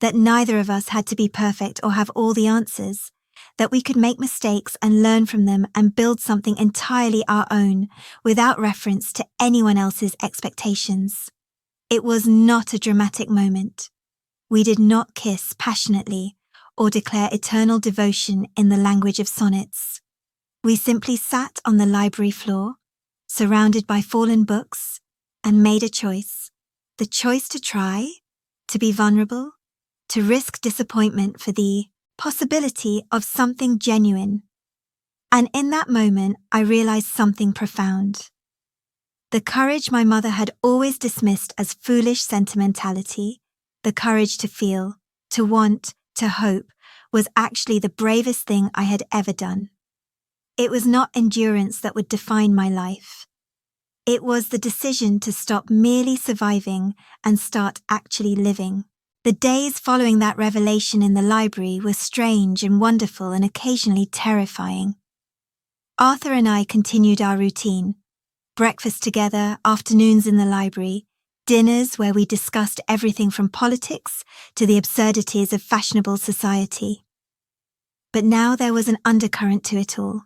That neither of us had to be perfect or have all the answers, that we could make mistakes and learn from them and build something entirely our own, without reference to anyone else's expectations. It was not a dramatic moment. We did not kiss passionately or declare eternal devotion in the language of sonnets. We simply sat on the library floor, surrounded by fallen books, and made a choice. The choice to try, to be vulnerable, to risk disappointment for the possibility of something genuine. And in that moment, I realized something profound. The courage my mother had always dismissed as foolish sentimentality, the courage to feel, to want, to hope, was actually the bravest thing I had ever done. It was not endurance that would define my life. It was the decision to stop merely surviving and start actually living. The days following that revelation in the library were strange and wonderful and occasionally terrifying. Arthur and I continued our routine. Breakfast together, afternoons in the library, dinners where we discussed everything from politics to the absurdities of fashionable society. But now there was an undercurrent to it all,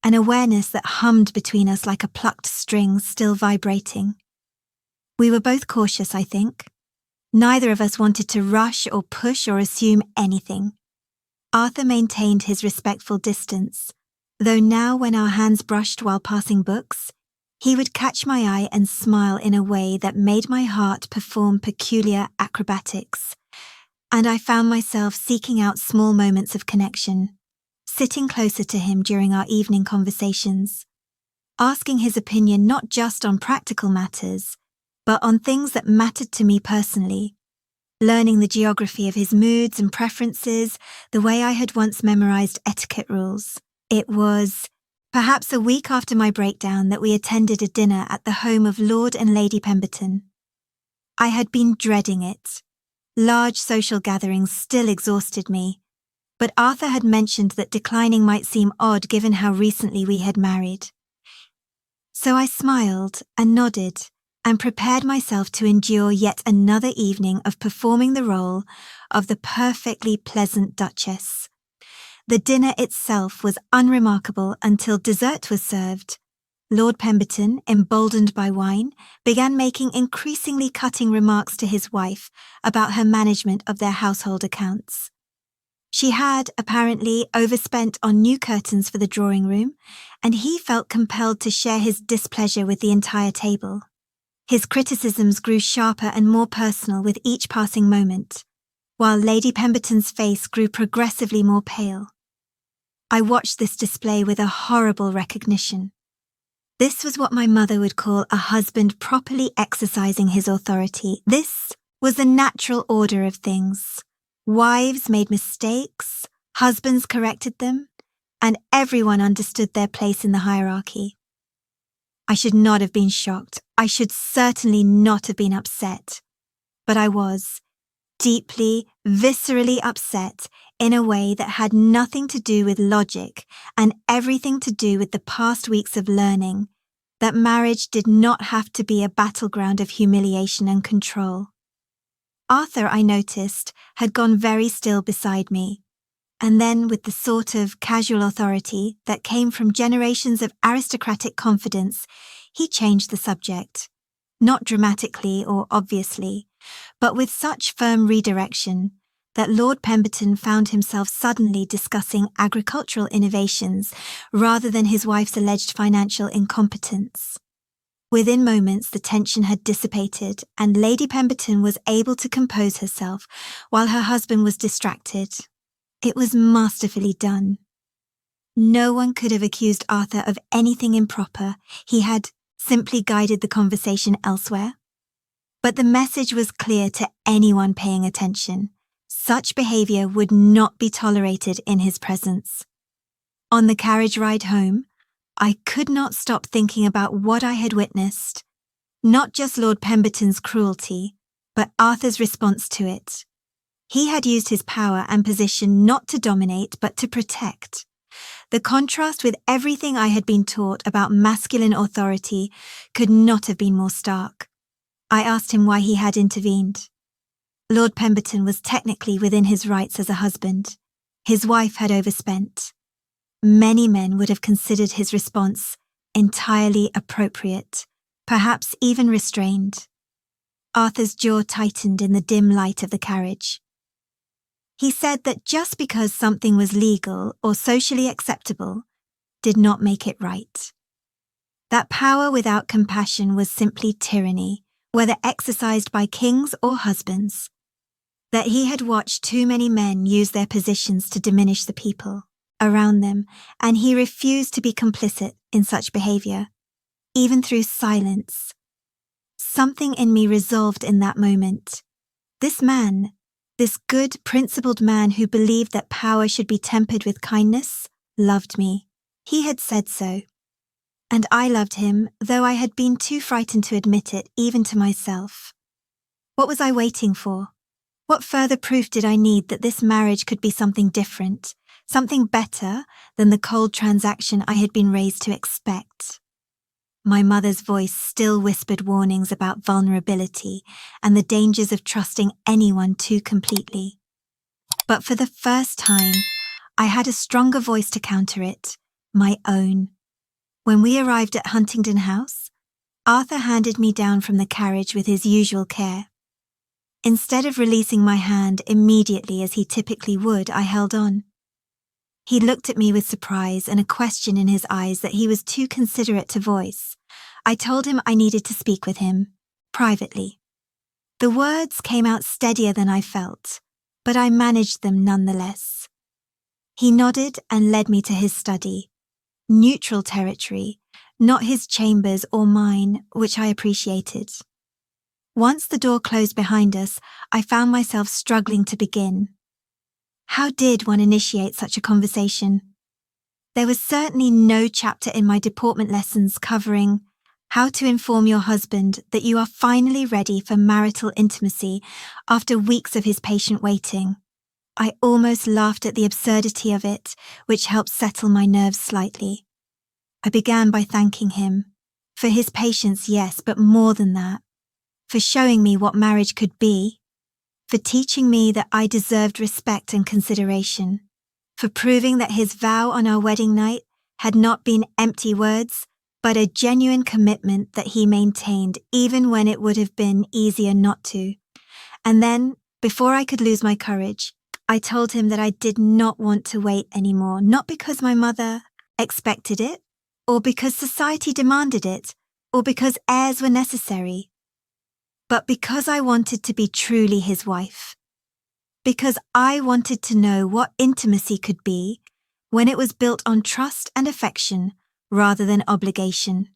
an awareness that hummed between us like a plucked string still vibrating. We were both cautious, I think. Neither of us wanted to rush or push or assume anything. Arthur maintained his respectful distance, though now when our hands brushed while passing books, he would catch my eye and smile in a way that made my heart perform peculiar acrobatics, and I found myself seeking out small moments of connection, sitting closer to him during our evening conversations, asking his opinion not just on practical matters, but on things that mattered to me personally, learning the geography of his moods and preferences the way I had once memorized etiquette rules. It was perhaps a week after my breakdown that we attended a dinner at the home of Lord and Lady Pemberton. I had been dreading it. Large social gatherings still exhausted me, but Arthur had mentioned that declining might seem odd given how recently we had married. So I smiled and nodded and prepared myself to endure yet another evening of performing the role of the perfectly pleasant Duchess. The dinner itself was unremarkable until dessert was served. Lord Pemberton, emboldened by wine, began making increasingly cutting remarks to his wife about her management of their household accounts. She had, apparently, overspent on new curtains for the drawing room, and he felt compelled to share his displeasure with the entire table. His criticisms grew sharper and more personal with each passing moment, while Lady Pemberton's face grew progressively more pale. I watched this display with a horrible recognition. This was what my mother would call a husband properly exercising his authority. This was the natural order of things. Wives made mistakes, husbands corrected them, and everyone understood their place in the hierarchy. I should not have been shocked. I should certainly not have been upset. But I was deeply, viscerally upset in a way that had nothing to do with logic and everything to do with the past weeks of learning that marriage did not have to be a battleground of humiliation and control. Arthur, I noticed, had gone very still beside me, and then with the sort of casual authority that came from generations of aristocratic confidence, he changed the subject, not dramatically or obviously, but with such firm redirection that Lord Pemberton found himself suddenly discussing agricultural innovations rather than his wife's alleged financial incompetence. Within moments, the tension had dissipated, and Lady Pemberton was able to compose herself while her husband was distracted. It was masterfully done. No one could have accused Arthur of anything improper. He had simply guided the conversation elsewhere. But the message was clear to anyone paying attention. Such behaviour would not be tolerated in his presence. On the carriage ride home, I could not stop thinking about what I had witnessed. Not just Lord Pemberton's cruelty, but Arthur's response to it. He had used his power and position not to dominate, but to protect. The contrast with everything I had been taught about masculine authority could not have been more stark. I asked him why he had intervened. Lord Pemberton was technically within his rights as a husband. His wife had overspent. Many men would have considered his response entirely appropriate, perhaps even restrained. Arthur's jaw tightened in the dim light of the carriage. He said that just because something was legal or socially acceptable did not make it right. That power without compassion was simply tyranny, whether exercised by kings or husbands. That he had watched too many men use their positions to diminish the people around them, and he refused to be complicit in such behaviour. even through silence. Something in me resolved in that moment. This man, this good, principled man who believed that power should be tempered with kindness, loved me. He had said so. And I loved him, though I had been too frightened to admit it, even to myself. What was I waiting for? What further proof did I need that this marriage could be something different, something better than the cold transaction I had been raised to expect? My mother's voice still whispered warnings about vulnerability and the dangers of trusting anyone too completely. But for the first time, I had a stronger voice to counter it, my own. When we arrived at Huntingdon House, Arthur handed me down from the carriage with his usual care. Instead of releasing my hand immediately as he typically would, I held on. He looked at me with surprise and a question in his eyes that he was too considerate to voice. I told him I needed to speak with him, privately. The words came out steadier than I felt, but I managed them nonetheless. He nodded and led me to his study. Neutral territory, not his chambers or mine, which I appreciated. Once the door closed behind us, I found myself struggling to begin. How did one initiate such a conversation? There was certainly no chapter in my deportment lessons covering how to inform your husband that you are finally ready for marital intimacy after weeks of his patient waiting. I almost laughed at the absurdity of it, which helped settle my nerves slightly. I began by thanking him. For his patience, yes, but more than that. For showing me what marriage could be. For teaching me that I deserved respect and consideration. For proving that his vow on our wedding night had not been empty words, but a genuine commitment that he maintained even when it would have been easier not to. And then, before I could lose my courage, I told him that I did not want to wait anymore, not because my mother expected it, or because society demanded it, or because heirs were necessary, but because I wanted to be truly his wife. Because I wanted to know what intimacy could be when it was built on trust and affection rather than obligation.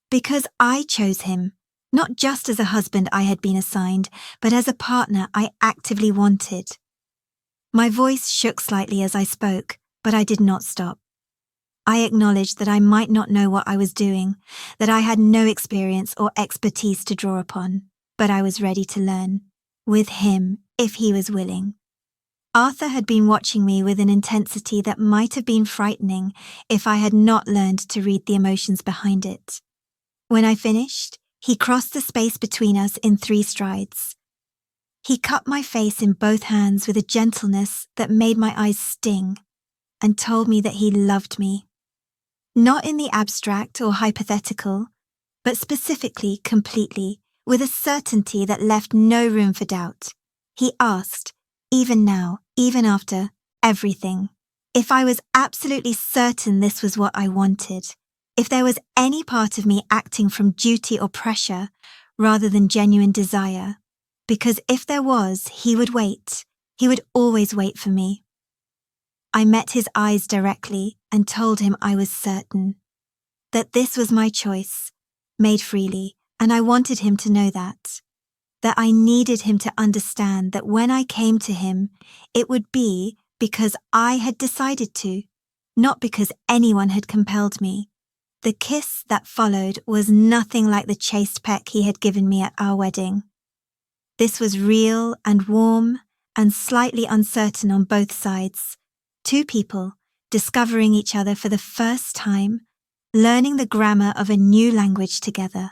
Because I chose him, not just as a husband I had been assigned, but as a partner I actively wanted. My voice shook slightly as I spoke, but I did not stop. I acknowledged that I might not know what I was doing, that I had no experience or expertise to draw upon, but I was ready to learn, with him, if he was willing. Arthur had been watching me with an intensity that might have been frightening if I had not learned to read the emotions behind it. When I finished, he crossed the space between us in 3 strides. He cupped my face in both hands with a gentleness that made my eyes sting, and told me that he loved me. Not in the abstract or hypothetical, but specifically, completely, with a certainty that left no room for doubt. He asked, even now, even after everything, if I was absolutely certain this was what I wanted, if there was any part of me acting from duty or pressure rather than genuine desire. Because if there was, he would wait. He would always wait for me. I met his eyes directly and told him I was certain that this was my choice, made freely, and I wanted him to know that I needed him to understand that when I came to him, it would be because I had decided to, not because anyone had compelled me. The kiss that followed was nothing like the chaste peck he had given me at our wedding. This was real and warm and slightly uncertain on both sides. 2 people discovering each other for the first time, learning the grammar of a new language together.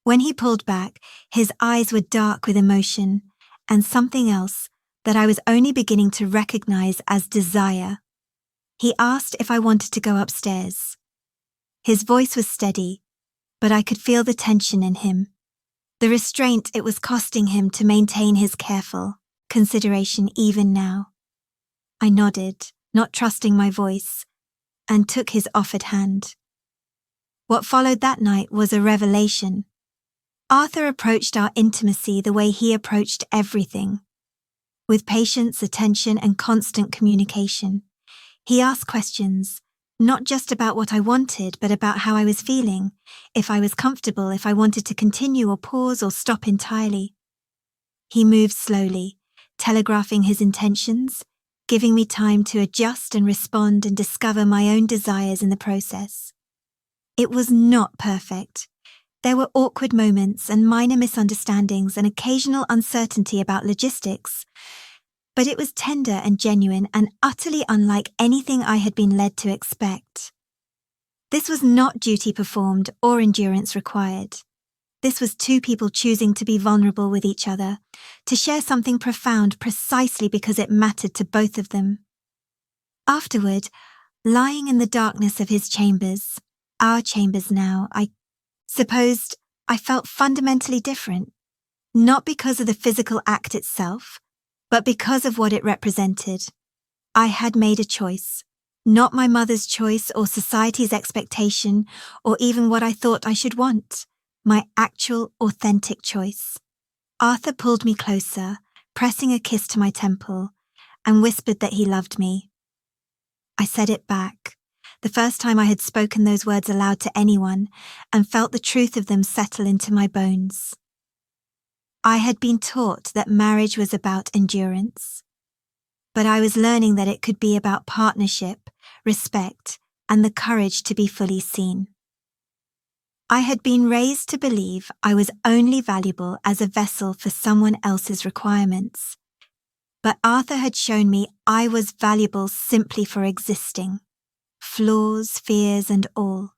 When he pulled back, his eyes were dark with emotion and something else that I was only beginning to recognize as desire. He asked if I wanted to go upstairs. His voice was steady, but I could feel the tension in him. The restraint it was costing him to maintain his careful consideration even now. I nodded, not trusting my voice, and took his offered hand. What followed that night was a revelation. Arthur approached our intimacy the way he approached everything, with patience, attention, and constant communication. He asked questions, Not just about what I wanted, but about how I was feeling, if I was comfortable, if I wanted to continue or pause or stop entirely. He moved slowly, telegraphing his intentions, giving me time to adjust and respond and discover my own desires in the process. It was not perfect. There were awkward moments and minor misunderstandings and occasional uncertainty about logistics, but it was tender and genuine and utterly unlike anything I had been led to expect. This was not duty performed or endurance required. This was two people choosing to be vulnerable with each other, to share something profound precisely because it mattered to both of them. Afterward, lying in the darkness of his chambers, our chambers now, I supposed I felt fundamentally different, not because of the physical act itself, but because of what it represented. I had made a choice, not my mother's choice or society's expectation or even what I thought I should want, my actual, authentic choice. Arthur pulled me closer, pressing a kiss to my temple, and whispered that he loved me. I said it back, the first time I had spoken those words aloud to anyone, and felt the truth of them settle into my bones. I had been taught that marriage was about endurance, but I was learning that it could be about partnership, respect, and the courage to be fully seen. I had been raised to believe I was only valuable as a vessel for someone else's requirements, but Arthur had shown me I was valuable simply for existing, flaws, fears, and all.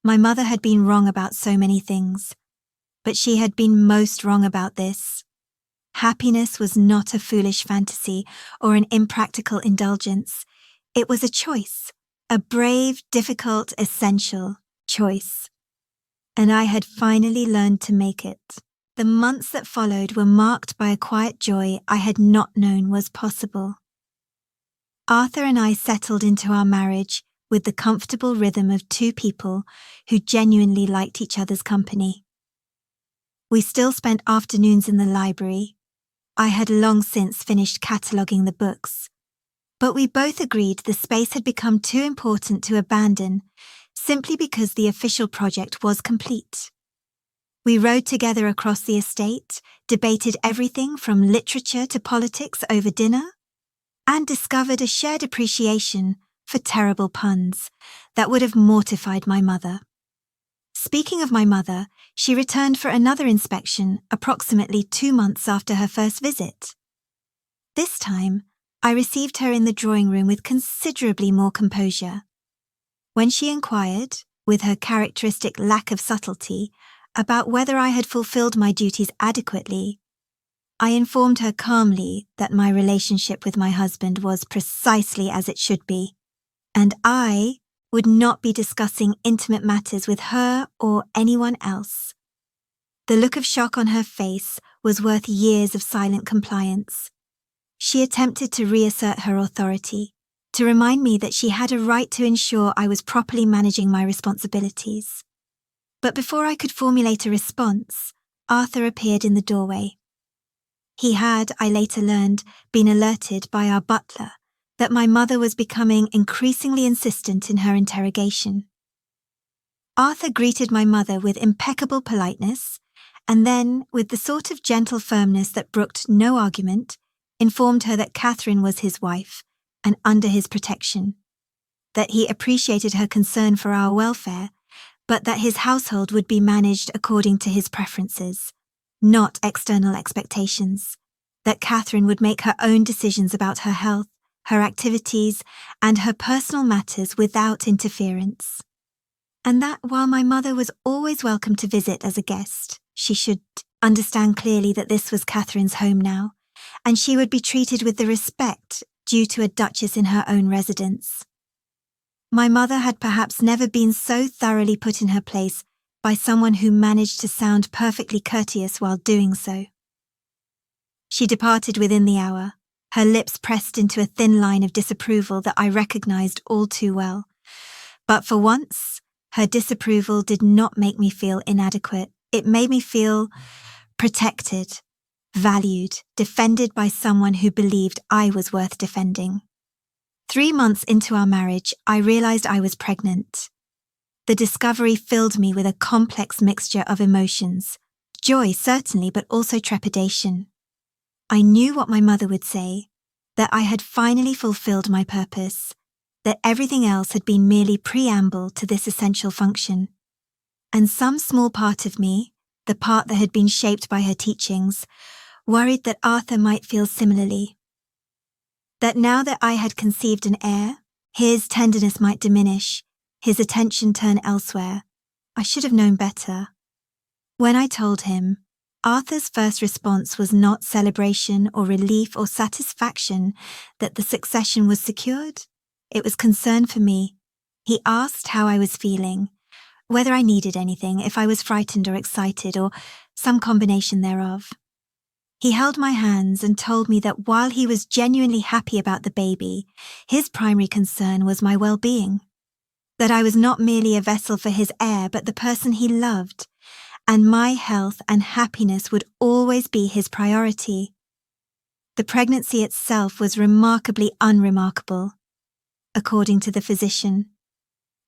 My mother had been wrong about so many things, but she had been most wrong about this. Happiness was not a foolish fantasy or an impractical indulgence. It was a choice, a brave, difficult, essential choice. And I had finally learned to make it. The months that followed were marked by a quiet joy I had not known was possible. Arthur and I settled into our marriage with the comfortable rhythm of two people who genuinely liked each other's company. We still spent afternoons in the library. I had long since finished cataloguing the books, but we both agreed the space had become too important to abandon simply because the official project was complete. We rode together across the estate, debated everything from literature to politics over dinner, and discovered a shared appreciation for terrible puns that would have mortified my mother. Speaking of my mother, she returned for another inspection approximately 2 months after her first visit. This time, I received her in the drawing room with considerably more composure. When she inquired, with her characteristic lack of subtlety, about whether I had fulfilled my duties adequately, I informed her calmly that my relationship with my husband was precisely as it should be, and I would not be discussing intimate matters with her or anyone else. The look of shock on her face was worth years of silent compliance. She attempted to reassert her authority, to remind me that she had a right to ensure I was properly managing my responsibilities. But before I could formulate a response, Arthur appeared in the doorway. He had, I later learned, been alerted by our butler that my mother was becoming increasingly insistent in her interrogation. Arthur greeted my mother with impeccable politeness, and then, with the sort of gentle firmness that brooked no argument, informed her that Catherine was his wife and under his protection, that he appreciated her concern for our welfare, but that his household would be managed according to his preferences, not external expectations, that Catherine would make her own decisions about her health, her activities, and her personal matters without interference. And that while my mother was always welcome to visit as a guest, she should understand clearly that this was Catherine's home now, and she would be treated with the respect due to a duchess in her own residence. My mother had perhaps never been so thoroughly put in her place by someone who managed to sound perfectly courteous while doing so. She departed within the hour, her lips pressed into a thin line of disapproval that I recognized all too well. But for once, her disapproval did not make me feel inadequate. It made me feel protected, valued, defended by someone who believed I was worth defending. 3 months into our marriage, I realized I was pregnant. The discovery filled me with a complex mixture of emotions. Joy, certainly, but also trepidation. I knew what my mother would say, that I had finally fulfilled my purpose, that everything else had been merely preamble to this essential function. And some small part of me, the part that had been shaped by her teachings, worried that Arthur might feel similarly. That now that I had conceived an heir, his tenderness might diminish, his attention turn elsewhere. I should have known better. When I told him, Arthur's first response was not celebration or relief or satisfaction that the succession was secured. It was concern for me. He asked how I was feeling, whether I needed anything, if I was frightened or excited, or some combination thereof. He held my hands and told me that while he was genuinely happy about the baby, his primary concern was my well-being. That I was not merely a vessel for his heir, but the person he loved, and my health and happiness would always be his priority. The pregnancy itself was remarkably unremarkable, according to the physician.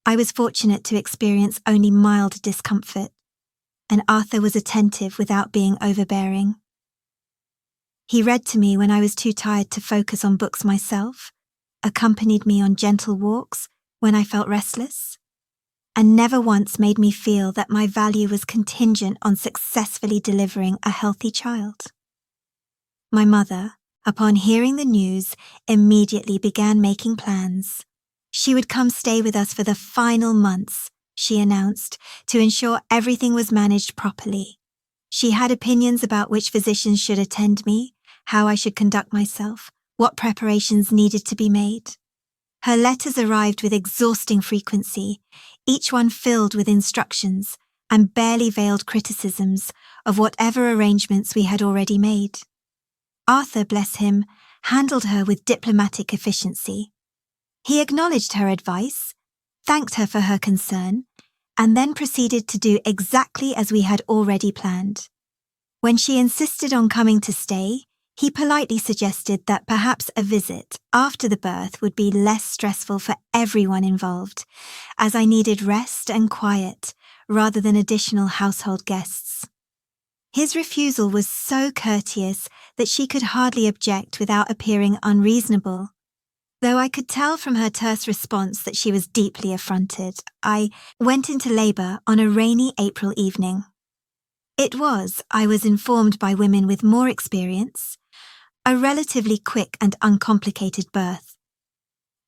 I was fortunate to experience only mild discomfort, and Arthur was attentive without being overbearing. He read to me when I was too tired to focus on books myself, accompanied me on gentle walks when I felt restless, and never once made me feel that my value was contingent on successfully delivering a healthy child. My mother, upon hearing the news, immediately began making plans. She would come stay with us for the final months, she announced, to ensure everything was managed properly. She had opinions about which physicians should attend me, how I should conduct myself, what preparations needed to be made. Her letters arrived with exhausting frequency, each one filled with instructions and barely veiled criticisms of whatever arrangements we had already made. Arthur, bless him, handled her with diplomatic efficiency. He acknowledged her advice, thanked her for her concern, and then proceeded to do exactly as we had already planned. When she insisted on coming to stay, he politely suggested that perhaps a visit after the birth would be less stressful for everyone involved, as I needed rest and quiet rather than additional household guests. His refusal was so courteous that she could hardly object without appearing unreasonable. Though I could tell from her terse response that she was deeply affronted, I went into labour on a rainy April evening. It was, I was informed by women with more experience, a relatively quick and uncomplicated birth.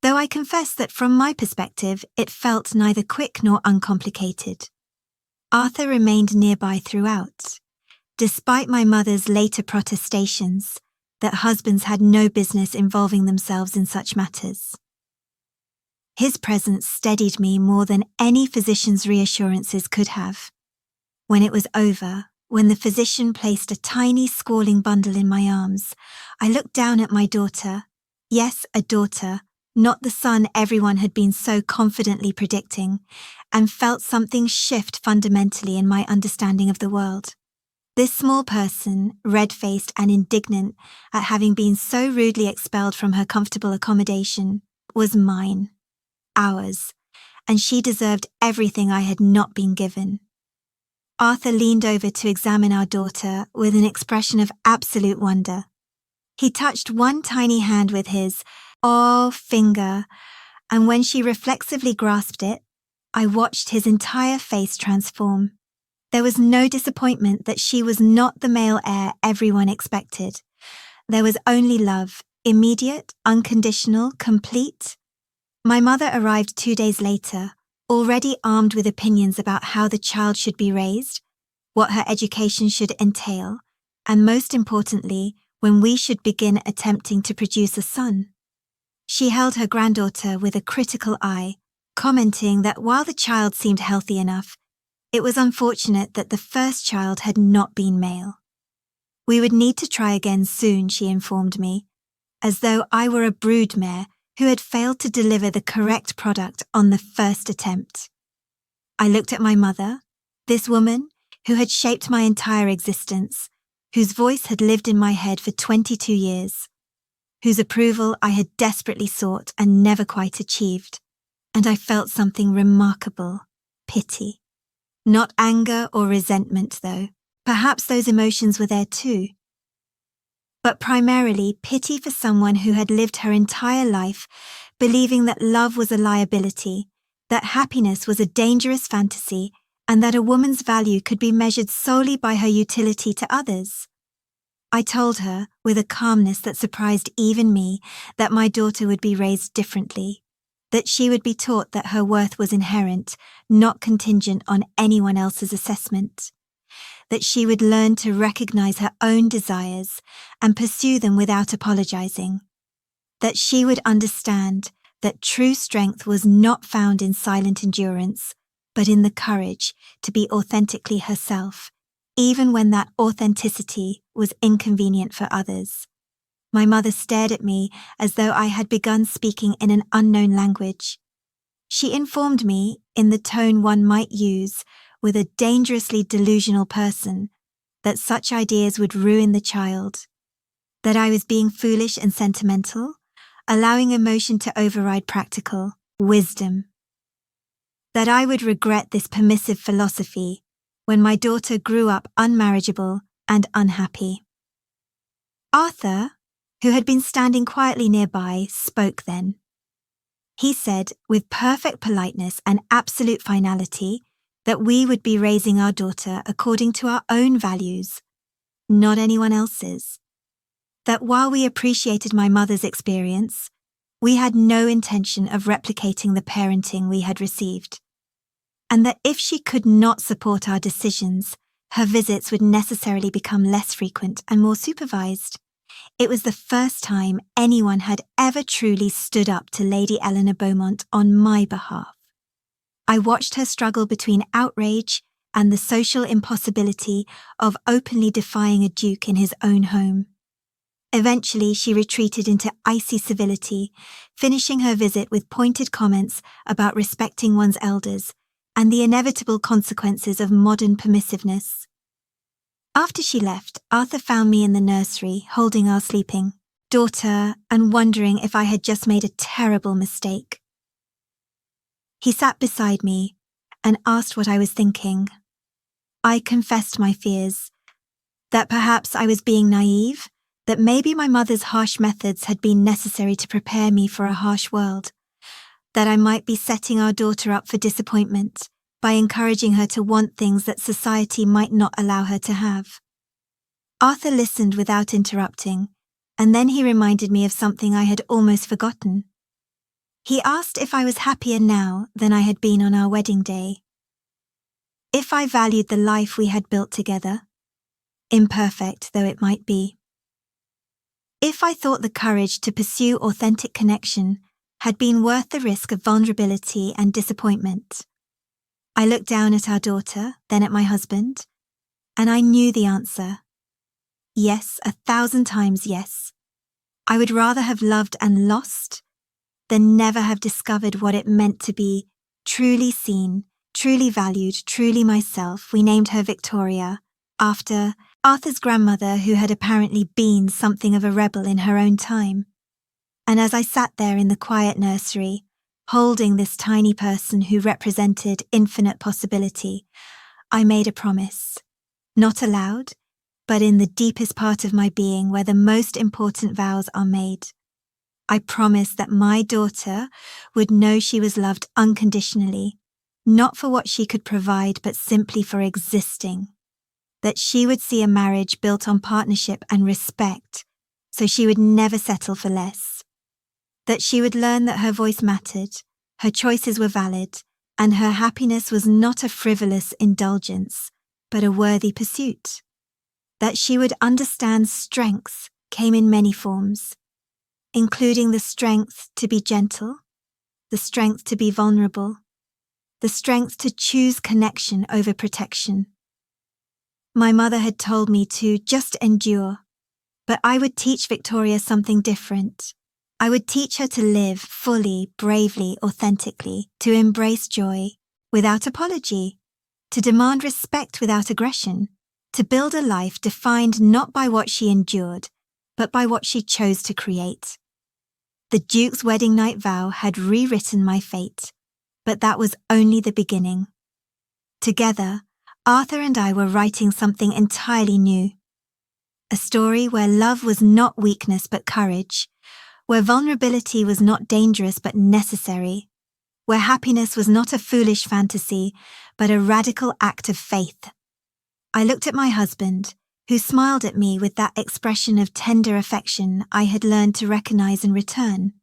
Though I confess that from my perspective, it felt neither quick nor uncomplicated. Arthur remained nearby throughout, despite my mother's later protestations that husbands had no business involving themselves in such matters. His presence steadied me more than any physician's reassurances could have. When it was over, when the physician placed a tiny squalling bundle in my arms, I looked down at my daughter. Yes, a daughter, not the son everyone had been so confidently predicting, and felt something shift fundamentally in my understanding of the world. This small person, red-faced and indignant at having been so rudely expelled from her comfortable accommodation, was mine, ours, and she deserved everything I had not been given. Arthur leaned over to examine our daughter with an expression of absolute wonder. He touched one tiny hand with his finger, and when she reflexively grasped it, I watched his entire face transform. There was no disappointment that she was not the male heir everyone expected. There was only love, immediate, unconditional, complete. My mother arrived 2 days later, already armed with opinions about how the child should be raised, what her education should entail, and most importantly, when we should begin attempting to produce a son. She held her granddaughter with a critical eye, commenting that while the child seemed healthy enough, it was unfortunate that the first child had not been male. We would need to try again soon, she informed me, as though I were a broodmare who had failed to deliver the correct product on the first attempt. I looked at my mother, this woman who had shaped my entire existence, whose voice had lived in my head for 22 years. whose approval I had desperately sought and never quite achieved, and I felt something remarkable, pity. Not anger or resentment, though. Perhaps those emotions were there too. But primarily pity for someone who had lived her entire life believing that love was a liability, that happiness was a dangerous fantasy, and that a woman's value could be measured solely by her utility to others. I told her, with a calmness that surprised even me, that my daughter would be raised differently, that she would be taught that her worth was inherent, not contingent on anyone else's assessment, that she would learn to recognize her own desires and pursue them without apologizing, that she would understand that true strength was not found in silent endurance, but in the courage to be authentically herself, even when that authenticity was inconvenient for others. My mother stared at me as though I had begun speaking in an unknown language. She informed me, in the tone one might use with a dangerously delusional person, that such ideas would ruin the child, that I was being foolish and sentimental, allowing emotion to override practical wisdom, that I would regret this permissive philosophy when my daughter grew up unmarriageable and unhappy. Arthur, who had been standing quietly nearby, spoke then. He said, with perfect politeness and absolute finality, that we would be raising our daughter according to our own values, not anyone else's. That while we appreciated my mother's experience, we had no intention of replicating the parenting we had received, and that if she could not support our decisions, her visits would necessarily become less frequent and more supervised. It was the first time anyone had ever truly stood up to Lady Eleanor Beaumont on my behalf. I watched her struggle between outrage and the social impossibility of openly defying a duke in his own home. Eventually, she retreated into icy civility, finishing her visit with pointed comments about respecting one's elders and the inevitable consequences of modern permissiveness. After she left, Arthur found me in the nursery, holding our sleeping daughter and wondering if I had just made a terrible mistake. He sat beside me and asked what I was thinking. I confessed my fears, that perhaps I was being naive, that maybe my mother's harsh methods had been necessary to prepare me for a harsh world, that I might be setting our daughter up for disappointment by encouraging her to want things that society might not allow her to have. Arthur listened without interrupting, and then he reminded me of something I had almost forgotten. He asked if I was happier now than I had been on our wedding day. If I valued the life we had built together, imperfect though it might be. If I thought the courage to pursue authentic connection had been worth the risk of vulnerability and disappointment. I looked down at our daughter, then at my husband, and I knew the answer. Yes, 1,000 times yes. I would rather have loved and lost than never have discovered what it meant to be truly seen, truly valued, truly myself. We named her Victoria, after Arthur's grandmother, who had apparently been something of a rebel in her own time. And as I sat there in the quiet nursery, holding this tiny person who represented infinite possibility, I made a promise, not aloud, but in the deepest part of my being where the most important vows are made. I promised that my daughter would know she was loved unconditionally, not for what she could provide, but simply for existing. That she would see a marriage built on partnership and respect, so she would never settle for less. That she would learn that her voice mattered, her choices were valid, and her happiness was not a frivolous indulgence, but a worthy pursuit. That she would understand strength came in many forms, including the strength to be gentle, the strength to be vulnerable, the strength to choose connection over protection. My mother had told me to just endure, but I would teach Victoria something different. I would teach her to live fully, bravely, authentically, to embrace joy without apology, to demand respect without aggression, to build a life defined not by what she endured, but by what she chose to create. The Duke's wedding night vow had rewritten my fate, but that was only the beginning. Together, Arthur and I were writing something entirely new. A story where love was not weakness but courage, where vulnerability was not dangerous but necessary, where happiness was not a foolish fantasy but a radical act of faith. I looked at my husband, who smiled at me with that expression of tender affection I had learned to recognize and return.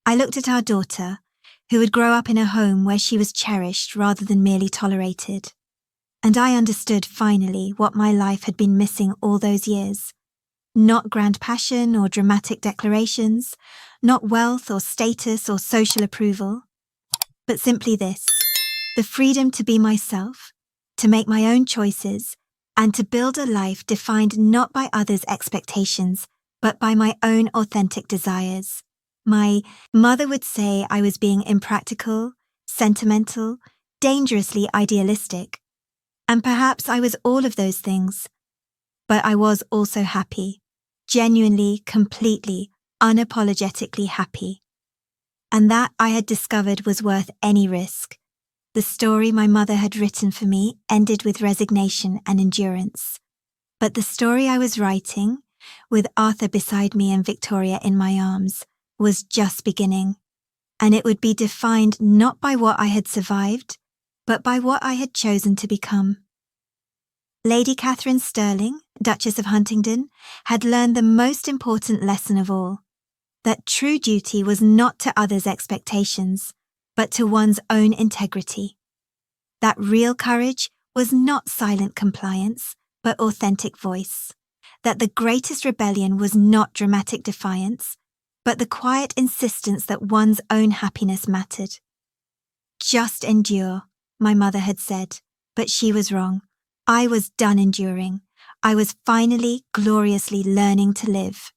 I looked at our daughter, who would grow up in a home where she was cherished rather than merely tolerated. And I understood finally what my life had been missing all those years. Not grand passion or dramatic declarations, not wealth or status or social approval, but simply this: the freedom to be myself, to make my own choices, and to build a life defined not by others' expectations, but by my own authentic desires. My mother would say I was being impractical, sentimental, dangerously idealistic. And perhaps I was all of those things. But I was also happy, genuinely, completely, unapologetically happy. And that, I had discovered, was worth any risk. The story my mother had written for me ended with resignation and endurance. But the story I was writing, with Arthur beside me and Victoria in my arms, was just beginning. And it would be defined not by what I had survived, but by what I had chosen to become. Lady Catherine Sterling, Duchess of Huntingdon, had learned the most important lesson of all, that true duty was not to others' expectations, but to one's own integrity. That real courage was not silent compliance, but authentic voice. That the greatest rebellion was not dramatic defiance, but the quiet insistence that one's own happiness mattered. Just endure, my mother had said, but she was wrong. I was done enduring. I was finally, gloriously learning to live.